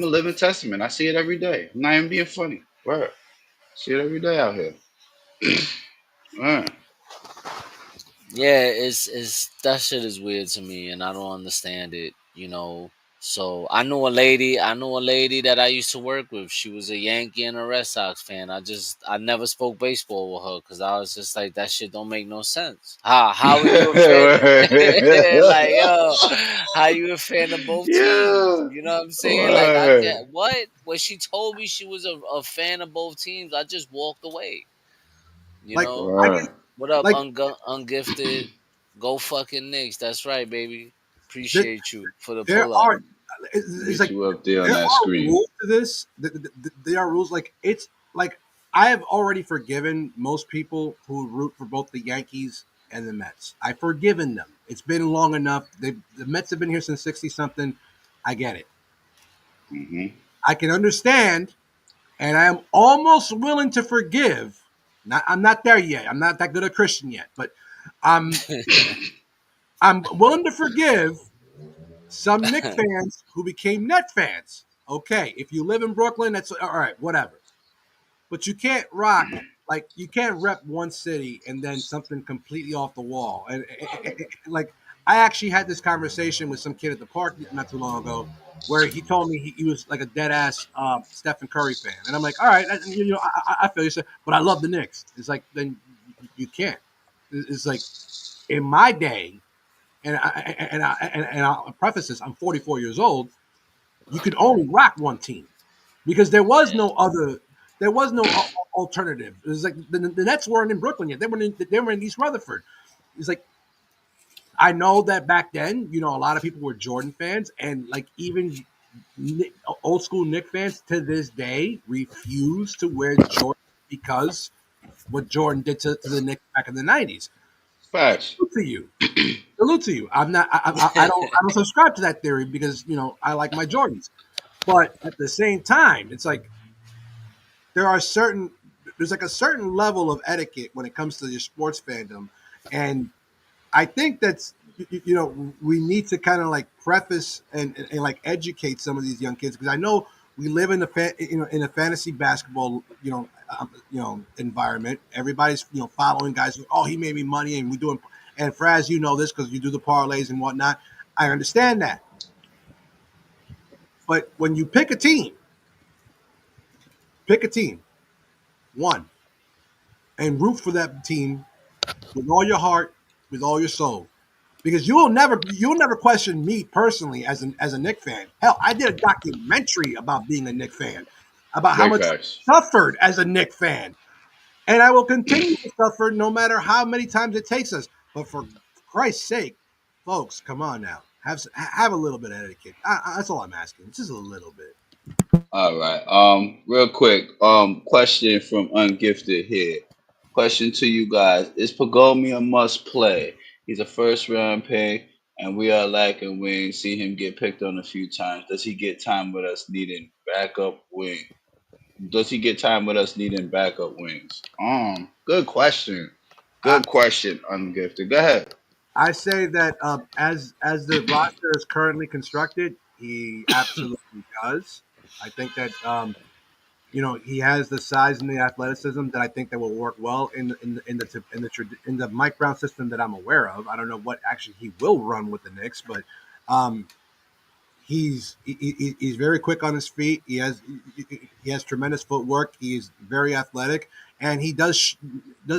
a living testament. I see it every day. I'm not even being funny. Word. See it every day out here. Word. Yeah, it's that shit is weird to me, and I don't understand it. You know. So I knew a lady that I used to work with. She was a Yankee and a Red Sox fan. I never spoke baseball with her because I was just like that shit don't make no sense. How are you a fan? Like yo, how you a fan of both teams? Yeah. You know what I'm saying? Like I Word. can't. What? When she told me she was a fan of both teams, I just walked away. You Like know. I just Word. What up, like ungifted? Go fucking Knicks. That's right, baby. there, Appreciate you for the there pull up. are it's Get like you up there on there that are screen. rules to this. There are rules. Like it's like I have already forgiven most people who root for both the Yankees and the Mets. I've forgiven them. It's been long enough. The Mets have been here since 60 something. I get it. Hmm. I can understand, and I am almost willing to forgive. I'm not there yet. I'm not that good a Christian yet, but I'm I'm willing to forgive some Knicks fans who became Net fans. Okay, if you live in Brooklyn, that's all right, whatever. But you can't rock like you can't rep one city and then something completely off the wall. And like I actually had this conversation with some kid at the park not too long ago, where he told me he was like a dead ass Stephen Curry fan, and I'm like, all right, I feel you, but I love the Knicks. It's like then you can't. It's like in my day, and I'll preface this: I'm 44 years old. You could only rock one team because there was Yeah. no other. There was no alternative. It was like the Nets weren't in Brooklyn yet. They were in East Rutherford. It's like I know that back then, a lot of people were Jordan fans, and like even old school Knick fans to this day refuse to wear Jordan because what Jordan did to the Knicks back in the '90s. Facts. Salute to you. Salute to you. I'm not. I don't subscribe to that theory because I like my Jordans. But at the same time, it's like there are certain there's like a certain level of etiquette when it comes to your sports fandom, and I think that's we need to kind of like preface and like educate some of these young kids because I know we live in in a fantasy basketball environment. Everybody's following guys. Oh, he made me money, and we doing. And Fraz, you know this because you do the parlays and whatnot. I understand that, but when you pick a team, one, and root for that team with all your heart, with all your soul. Because you'll never question me personally as a Nick fan. Hell, I did a documentary about being a Nick fan, about how Big much facts. I suffered as a Nick fan, and I will continue to suffer no matter how many times it takes us. But for Christ's sake, folks, come on now, have a little bit of etiquette. That's all I'm asking, just a little bit. All right. Real quick. Question from Ungifted here. Question to you guys: Is Pagomi a must play? He's a first round pick, and we are lacking wings. See him get picked on a few times. Does he get time with us needing backup wing? Does he get time with us needing backup wings? Good question. I, Good question, Ungifted. Go ahead. I say that as the roster is currently constructed, he absolutely does. I think that he has the size and the athleticism that I think that will work well in the Mike Brown system that I'm aware of. I don't know what actually he will run with the Knicks, but um, he's very quick on his feet. He has tremendous footwork. He is very athletic, and he does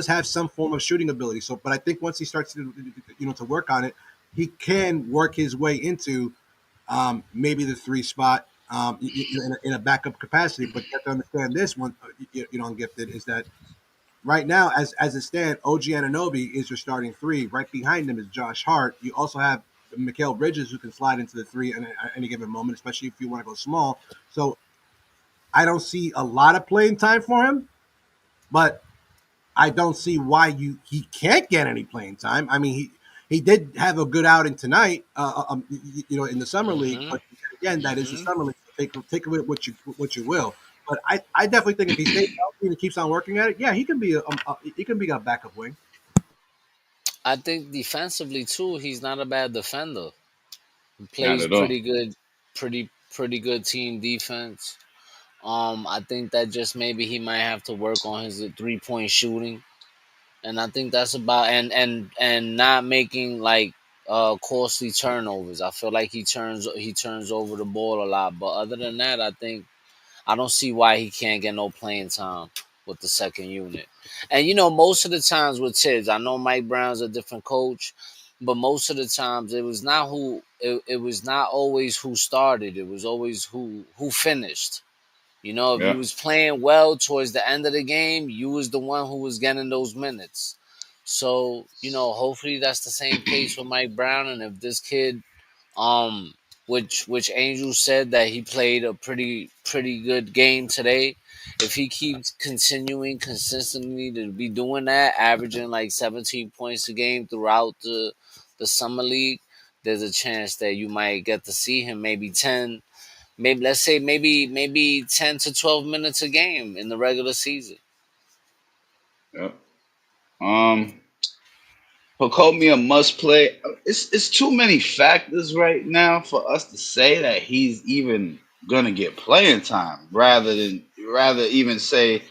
have some form of shooting ability. So, but I think once he starts to work on it, he can work his way into maybe the three spot in a backup capacity. But you have to understand this one, Gifted, is that right now, as it stands, OG Ananobi is your starting three. Right behind him is Josh Hart. You also have Mikal Bridges who can slide into the three at any given moment, especially if you want to go small. So I don't see a lot of playing time for him, but I don't see why he can't get any playing time. I mean, he did have a good outing tonight, in the summer league. Hmm. But again, that is the Hmm. summer league. So take of it what you will. But I definitely think if he stays healthy and keeps on working at it, yeah, he can be a backup wing. I think defensively too, he's not a bad defender. He Not plays at all. pretty good team defense. I think that just maybe he might have to work on his 3 point shooting, and I think that's about and not making like costly turnovers. I feel like he turns over the ball a lot, but other than that, I don't see why he can't get no playing time with the second unit. And most of the times with Tibbs, I know Mike Brown's a different coach, but most of the times it was not always who started. It was always who finished. If you Yeah. was playing well towards the end of the game, you was the one who was getting those minutes. So, hopefully that's the same case with Mike Brown. And if this kid, um, which Angel said that he played a pretty good game today, if he keeps continuing consistently to be doing that, averaging like 17 points a game throughout the summer league, there's a chance that you might get to see him maybe 10, maybe let's say maybe 10 to 12 minutes a game in the regular season. Yeah. Um, Pacome a must play. It's too many factors right now for us to say that he's even gonna get playing time. Rather even say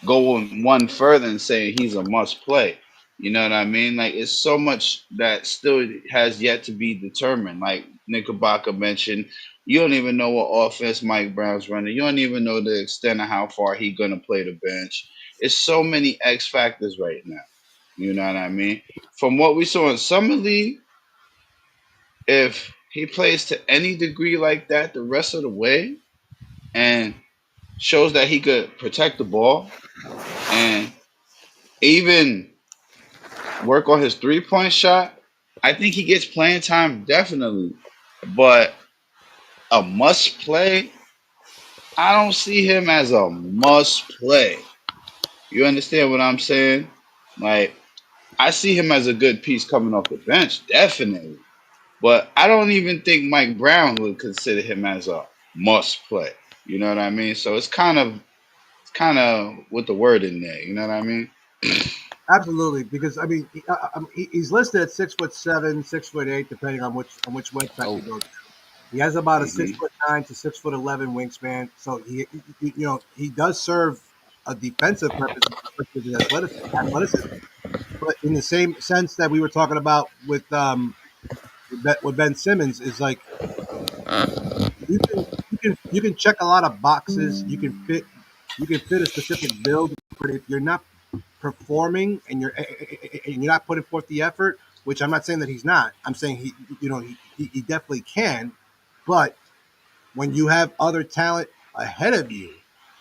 going one further and saying he's a must play. You know what I mean? Like it's so much that still has yet to be determined. Like Knickerbocker mentioned, you don't even know what offense Mike Brown's running. You don't even know the extent of how far he's gonna play the bench. It's so many X factors right now. You know what I mean? From what we saw in summer league, if he plays to any degree like that the rest of the way and shows that he could protect the ball and even work on his 3 point shot, I think he gets playing time definitely. But a must play, I don't see him as a must play. You understand what I'm saying? Like I see him as a good piece coming off the bench, definitely. But I don't even think Mike Brown would consider him as a must play. You know what I mean? So it's kind of with the word in there. You know what I mean? Absolutely, because I mean, he's listed at 6'7", 6'8", depending on which website Oh. you go to. He has about a six Hmm. foot nine to 6'11" wingspan, so he does serve a defensive purpose with his athleticism. But in the same sense that we were talking about with Ben Simmons, is like you can check a lot of boxes. You can fit a specific build, but if you're not performing and you're not putting forth the effort, which I'm not saying that he's not. I'm saying he definitely can, but when you have other talent ahead of you,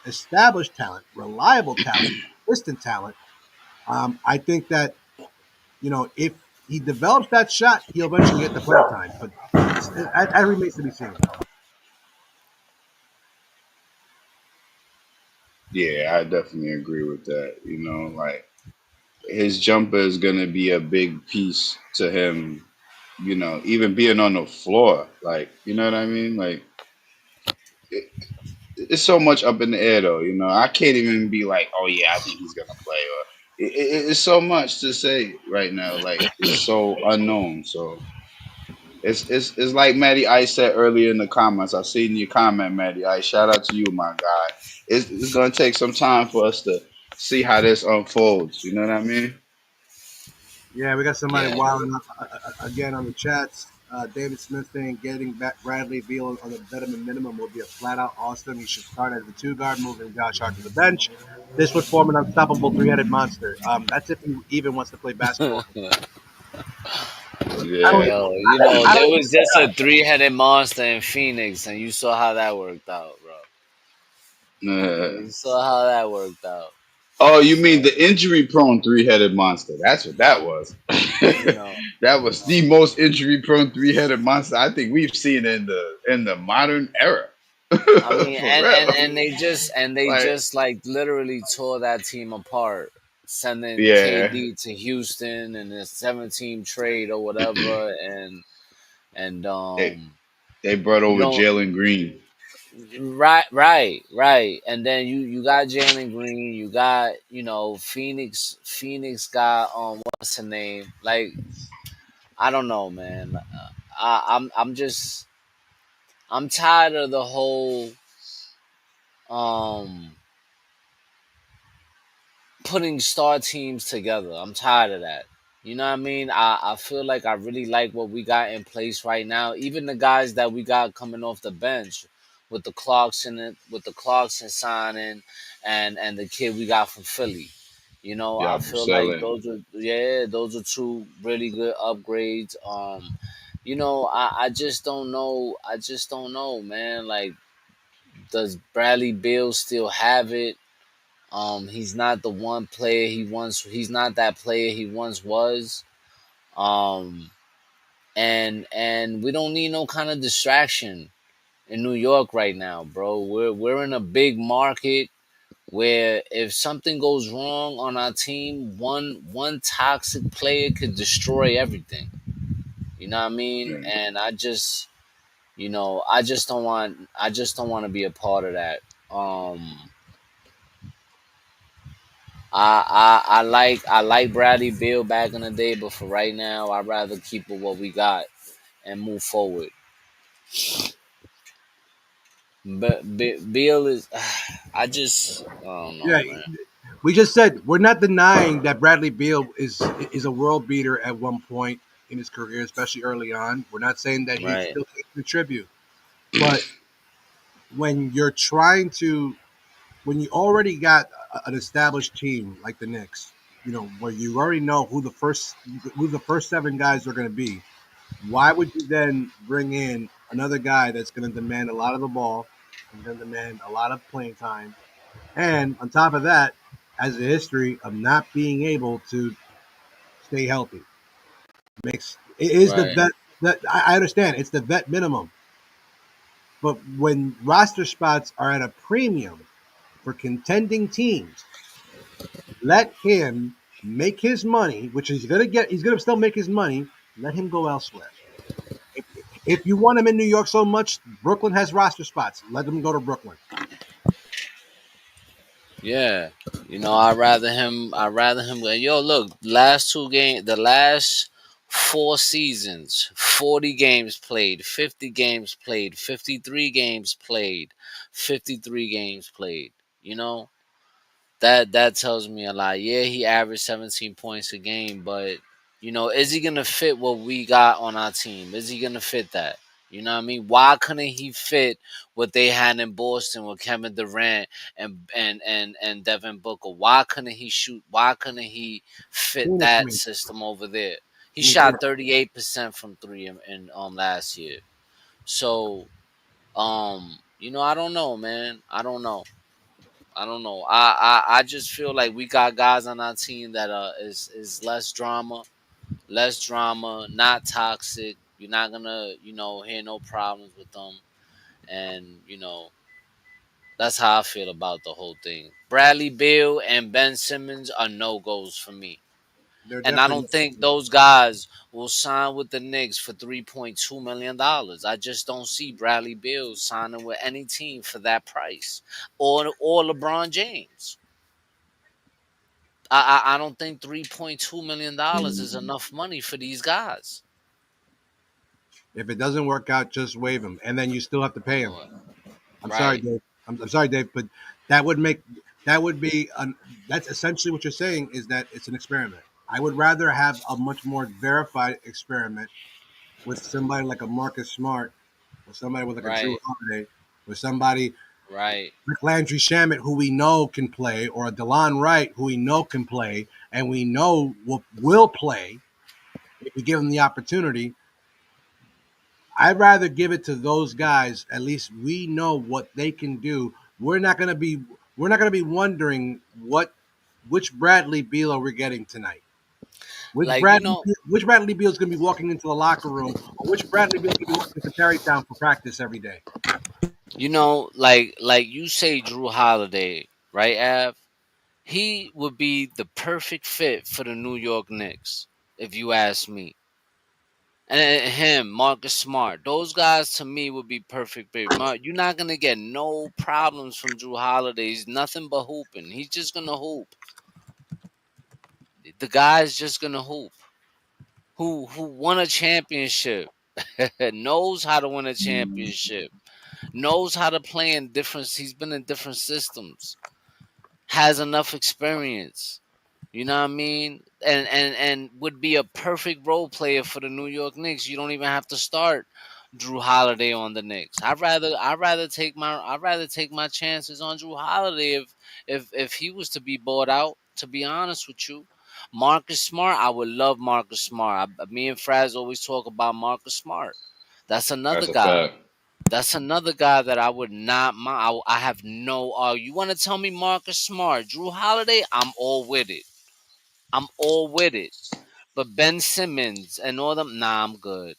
established talent, reliable talent, consistent talent, I think that if he develops that shot, he'll eventually get the playing time. But that remains to be seen. Yeah, I definitely agree with that. You know, like his jumper is gonna be a big piece to him. You know, even being on the floor, like you know what I mean. Like it, it's so much up in the air, though. You know, I can't even be like, oh yeah, I think he's gonna play, or it's so much to say right now. Like it's so unknown. So it's like Matty Ice said earlier in the comments. I seen your comment, Matty Ice. Shout out to you, my guy. It's gonna take some time for us to see how this unfolds. You know what I mean? Yeah, we got somebody Yeah. wilding up again on the chats. David Smith saying getting back Bradley Beal on the veteran minimum would be a flat out awesome. He should start as the two guard, moving Josh Hart to the bench. This would form an unstoppable three-headed monster. That's if he even wants to play basketball. I don't. Yeah. Yo, I there don't. was just a three-headed monster in Phoenix, and you saw how that worked out, bro. Uh, You saw how that worked out. oh, you mean the injury-prone three-headed monster? That's what that was. You know, That was the most injury-prone three-headed monster I think we've seen in the modern era. I mean, For real. and they Like, just like literally tore that team apart, sending yeah, KD to Houston in a 17 trade or whatever, and they they brought you over don't Jalen Green. right, and then you got Jalen Green, you got Phoenix got what's the name, like I don't know, man. I'm just I'm tired of the whole um putting star teams together. I'm tired of that. You know what I mean? I feel like I really like what we got in place right now. Even the guys that we got coming off the bench with the Clarkson signing and the kid we got from Philly. I Yeah, feel like Busele. those are two really good upgrades. I just don't know. I just don't know, man. Like, does Bradley Bill still have it? He's not the one player he once. He's not that player he once was. Um, and we don't need no kind of distraction in New York right now, bro. We're in a big market where if something goes wrong on our team, one toxic player could destroy everything. You know what I mean? Yeah. And I just don't want to be a part of that. Um, I like Bradley Beal back in the day, but for right now, I'd rather keep with what we got and move forward. But Beal is, I don't know, Yeah, man. we just said we're not denying that Bradley Beal is a world beater at one point in his career, especially early on. We're not saying that he Right, still can't contribute, but when you're trying to when you already got an established team like the Knicks, where you already know who the first seven guys are going to be. Why would you then bring in another guy that's going to demand a lot of the ball and going to demand a lot of playing time, and on top of that, has a history of not being able to stay healthy? Makes it is the right, vet that I understand it's the vet minimum, but when roster spots are at a premium for contending teams, let him make his money, which he's gonna get. He's gonna still make his money. Let him go elsewhere. If, if you want him in New York so much, Brooklyn has roster spots. Let him go to Brooklyn. yeah. I'd rather him. Yo, look, the last 4 seasons, 40 games played, 50 games played, 53 games played, 53 games played. You know, that tells me a lot. Yeah, he averaged 17 points a game, but is he gonna fit what we got on our team? Is he gonna fit that? You know what I mean? Why couldn't he fit what they had in Boston with Kevin Durant and Devin Booker? Why couldn't he shoot? Why couldn't he fit Phoenix, that me. system over there? He I mean, shot 38% from three in last year. So I don't know, man. I don't know. I don't know. I just feel like we got guys on our team that is less drama, not toxic. You're not gonna hear no problems with them, and That's how I feel about the whole thing. Bradley Beal and Ben Simmons are no goes for me. They're And I definitely don't think those guys will sign with the Knicks for $3.2 million. I just don't see Bradley Beal signing with any team for that price, or LeBron James. I don't think $3.2 million is enough money for these guys. if it doesn't work out, just waive him, and then you still have to My pay him. lord, I'm sorry, right, Dave. I'm sorry, Dave, but that would make that would be that's essentially what you're saying is that it's an experiment. I would rather have a much more verified experiment with somebody like a Marcus Smart, with somebody with like a Drew right, Holiday, with somebody right. like Landry Shamet who we know can play, or a DeLon Wright who we know can play, and we know will play if we give them the opportunity. I'd rather give it to those guys. At least we know what they can do. We're not gonna be wondering which Bradley Beal are we getting tonight. Like you know, Which Bradley Beal is gonna be walking into the locker room, or which Bradley Beal is gonna be walking to Tarrytown for practice every day. like you say, Drew Holiday, right, Av? He would be the perfect fit for the New York Knicks, if you ask me. And him, Marcus Smart, those guys to me would be perfect fit. You're not gonna get no problems from Drew Holiday. He's nothing but hooping. He's just gonna hoop. The guy's just gonna hoop. Who won a championship, knows how to win a championship, knows how to play in different. He's been in different systems, has enough experience. You know what I mean? And would be a perfect role player for the New York Knicks. You don't even have to start Drew Holiday on the Knicks. I'd rather take my chances on Drew Holiday if he was to be bought out. To be honest with you, Marcus Smart, I would love Marcus Smart. Me and Fraz always talk about Marcus Smart. That's another That's a guy. fact. That's another guy that I would not mind. I have no. You want to tell me Marcus Smart, Drew Holiday? I'm all with it. I'm all with it. But Ben Simmons and all them, nah, I'm good.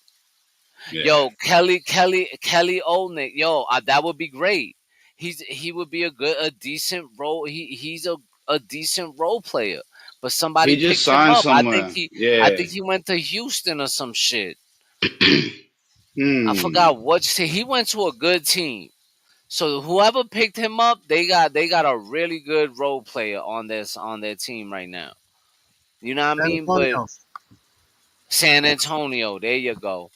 Yeah. Yo, Kelly Olynyk, yo, that would be great. He would be a decent role. He's a decent role player. But somebody He just picked him signed up. somewhere. I Yeah. think he went to Houston or some shit. I Hmm. forgot what he went to a good team. So whoever picked him up, they got a really good role player on their team right now. You know what I San mean? But Antonio. San Antonio, there you go.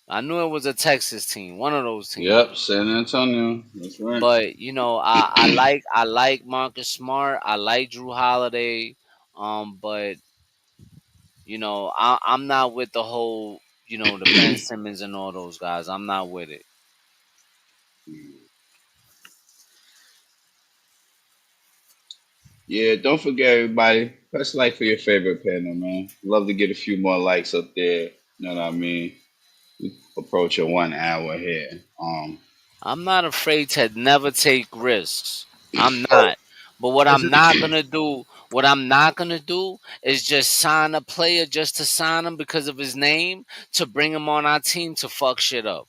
I knew it was a Texas team, one of those teams. Yep. San Antonio. That's right. But I like Marcus Smart. I like Drew Holiday. But I'm not with the whole the Ben Simmons and all those guys. I'm not with it. Yeah, don't forget everybody. Press like for your favorite panel, man. Love to get a few more likes up there. You know what I mean? We approaching 1 hour here. I'm not afraid to never take risks. I'm not. But This is what I'm not gonna do is just sign a player just to sign him because of his name to bring him on our team to fuck shit up.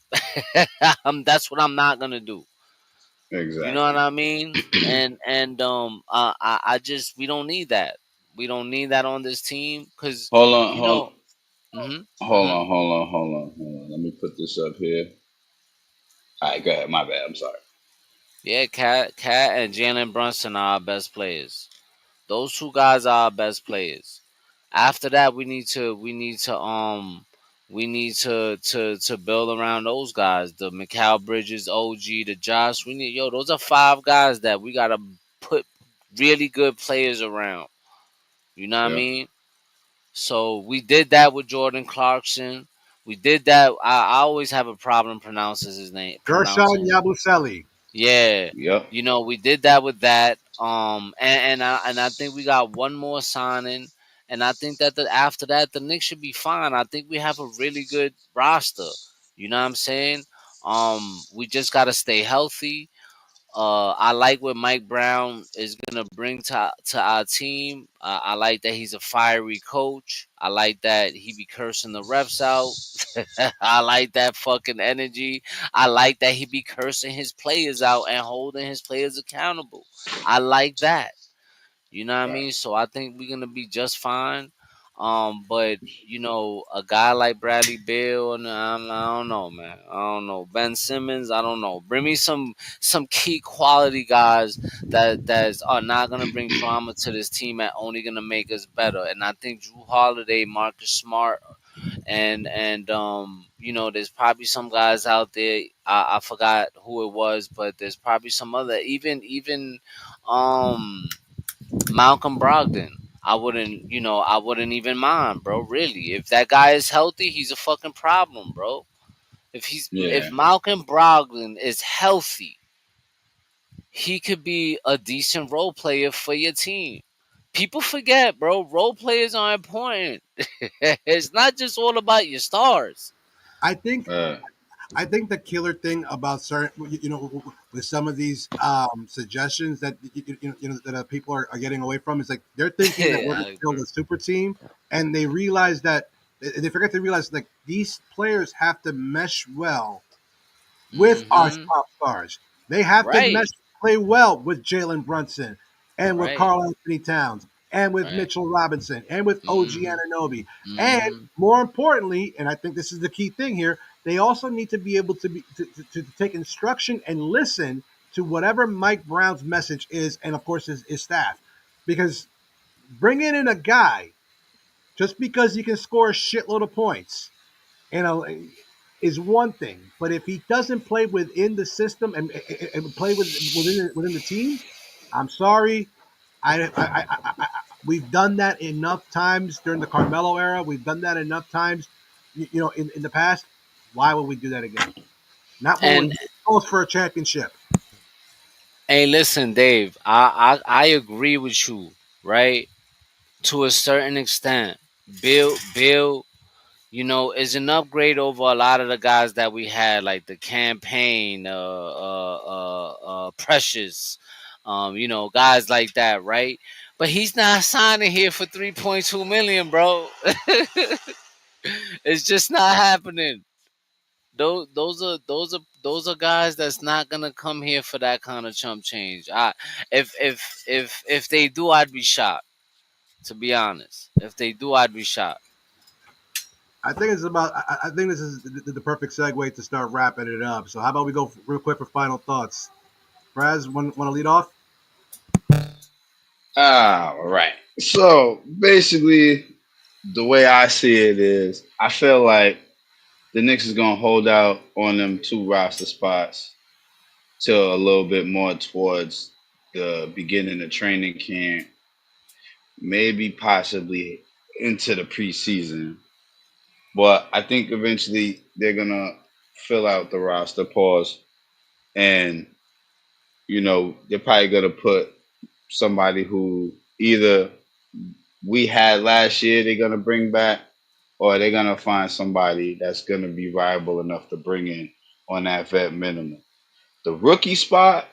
That's what I'm not gonna do. You know what Exactly. I mean? I just we don't need that. We don't need that on this team because hold on, you hold, know. Mhm. hold Mhm. on, hold on, hold on, hold on. Let me put this up here. All right, go ahead. My bad. I'm sorry. Yeah, Cat and Jalen Brunson are our best players. Those two guys are our best players. After that, we need to build around those guys. The Mikal Bridges, OG, the Josh. Those are five guys that we gotta put really good players around. You know what I Yep. mean? So we did that with Jordan Clarkson. We did that. I always have a problem pronouncing his name. Gershawn Pronouncing Yabusele. yeah, Yep. we did that with that. And I think we got one more signing, and I think that after that the Knicks should be fine. I think we have a really good roster. You know what I'm saying? We just gotta stay healthy. I like what Mike Brown is gonna bring to our team. I like that he's a fiery coach. I like that he be cursing the refs out. I like that fucking energy. I like that he be cursing his players out and holding his players accountable. I like that. You know what I Right. mean? So I think we're gonna be just fine. But a guy like Bradley Beal, and I don't know, man. I don't know. Ben Simmons, I don't know. Bring me some key quality guys that are not gonna bring drama to this team and only gonna make us better. And I think Drew Holiday, Marcus Smart, and there's probably some guys out there. I forgot who it was, but there's probably some other even um Malcolm Brogdon. I wouldn't even mind, bro. Really, if that guy is healthy, he's a fucking problem, bro. If Yeah. Malcolm Brogdon is healthy, he could be a decent role player for your team. People forget, bro. Role players are important. It's not just all about your stars. I think Uh, I think the killer thing about certain, with some of these suggestions that that people are getting away from is like they're thinking that we're going Yeah, to build a super team, and they realize that they forget to realize like these players have to mesh well with our mm-hmm. top stars. They have to Right, mesh play well with Jalen Brunson and with right, Carl Anthony Towns and with right. Mitchell Robinson and with OG Mm-hmm. Ananobi. And Mm-hmm. more importantly, and I think this is the key thing here, they also need to be able to take instruction and listen to whatever Mike Brown's message is, and of course his staff. Because bringing in a guy just because he can score a shitload of points is one thing. But if he doesn't play within the system and play within the team, I'm sorry. We've done that enough times during the Carmelo era. We've done that enough times, in the past. Why would we do that again? Not when we're And close for a championship. hey, listen, Dave. I agree with you, right? To a certain extent. Bill, is an upgrade over a lot of the guys that we had, like the campaign, Precious, guys like that, right? But he's not signing here for 3.2 million, bro. It's just not happening. Those are guys that's not gonna come here for that kind of chump change. If they do, I'd be shocked. To be honest, if they do, I'd be shocked. I think it's about. I think this is the perfect segue to start wrapping it up. So how about we go real quick for final thoughts? Raz, want to lead off? all right. So basically, the way I see it is, I feel like the Knicks is gonna hold out on them two roster spots till a little bit more towards the beginning of training camp, maybe possibly into the preseason. But I think eventually they're gonna fill out the roster pause, and they're probably gonna put somebody who either we had last year they're gonna bring back, or they're gonna find somebody that's gonna be viable enough to bring in on that vet minimum. The rookie spot,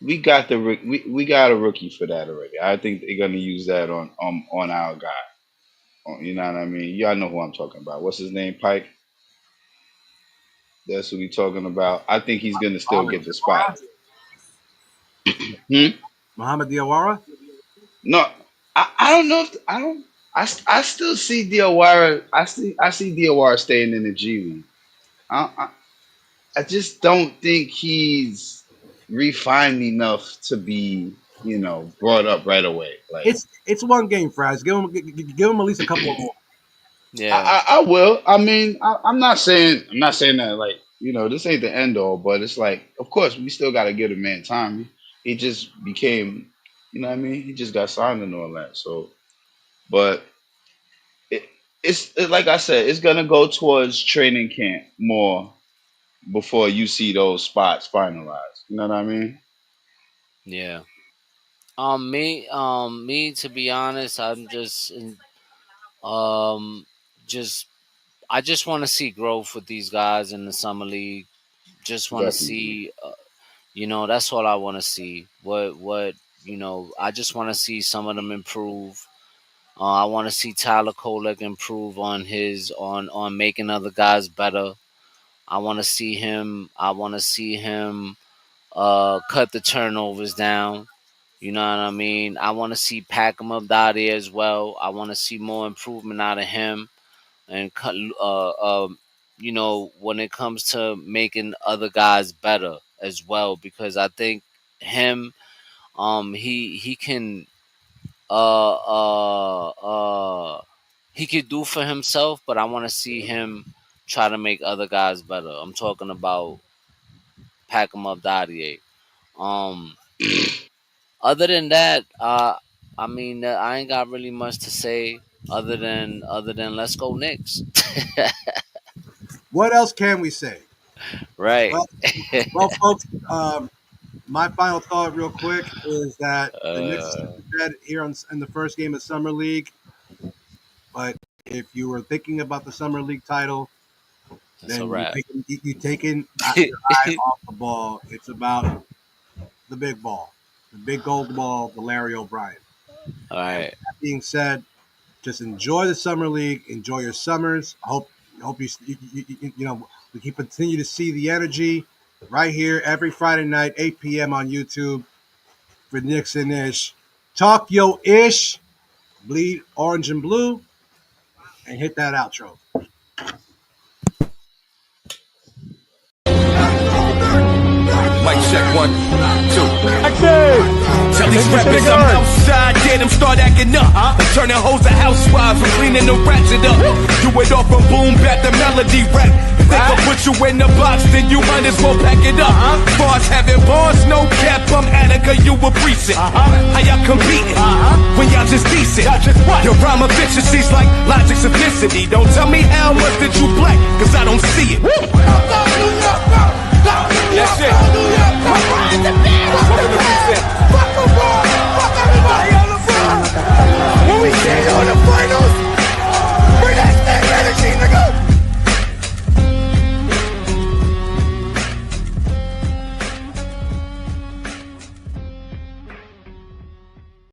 we got a rookie for that already. I think they're gonna use that on our guy. You know what I mean? Y'all know who I'm talking about. What's his name? Pike. That's who we talking about. I think he's gonna still Mohamed get the spot. Diawara? Hmm? Mohamed Diawara? No, I don't know. If, I don't. I still see Diawara. I see Diawara staying in the G League. I just don't think he's refined enough to be brought up right away. Like It's one game, Fries. Give him at least a couple of more. Yeah, I will. I mean, I'm not saying that like this ain't the end all, but it's like of course we still got to give the man time. He just became, what I mean. He just got signed and all that. So, but it, like I said, it's gonna go towards training camp more before you see those spots finalized. You know what I mean? yeah. Me, to be honest, I'm um, just, I just want to see growth with these guys in the summer league. Just want to Definitely. see. You know, that's all I want to see. What I just want to see some of them improve. I want to see Tyler Kolek improve on his on making other guys better. I want to see him. I want to see him cut the turnovers down. You know what I mean? I want to see pack him up Dottie as well. I want to see more improvement out of him and cut. When it comes to making other guys better as well, because I think him, he can uh uh uh he could do for himself, but I want to see him try to make other guys better. I'm talking about pack him up Dottie. Um, Other than that, I mean, I ain't got really much to say other than let's go Knicks. What else can we say? Right. Well, well, folks. My final thought, real quick, is that the Knicks uh, bed here in the first game of Summer League. But if you were thinking about the Summer League title, that's a then wrap. you taking your eye off the ball. It's about the big ball, the big gold ball, the Larry O'Brien. All And with right. that being said, just enjoy the Summer League, enjoy your summers. I hope we can continue to see the energy right here every Friday night, 8 p.m. on YouTube for Knicks and Ish. Talk yo ish, bleed orange and blue, and hit that outro. Mic check 1, 2. Tell these rappers I'm outside, get them start acting up. Turning hoes to housewives and cleaning the ratchet up. Do it off from boom back the melody rap. If they gon' put you in the box, then you might as well pack it up. Bars having bars, no cap, I'm Attica, you a precinct. How y'all competing when y'all just decent? Your rhyme efficiency's like logic simplicity. Don't tell me how much that you black, cause I don't see it. That's it. Welcome to Precinct. Fuck everybody on the front.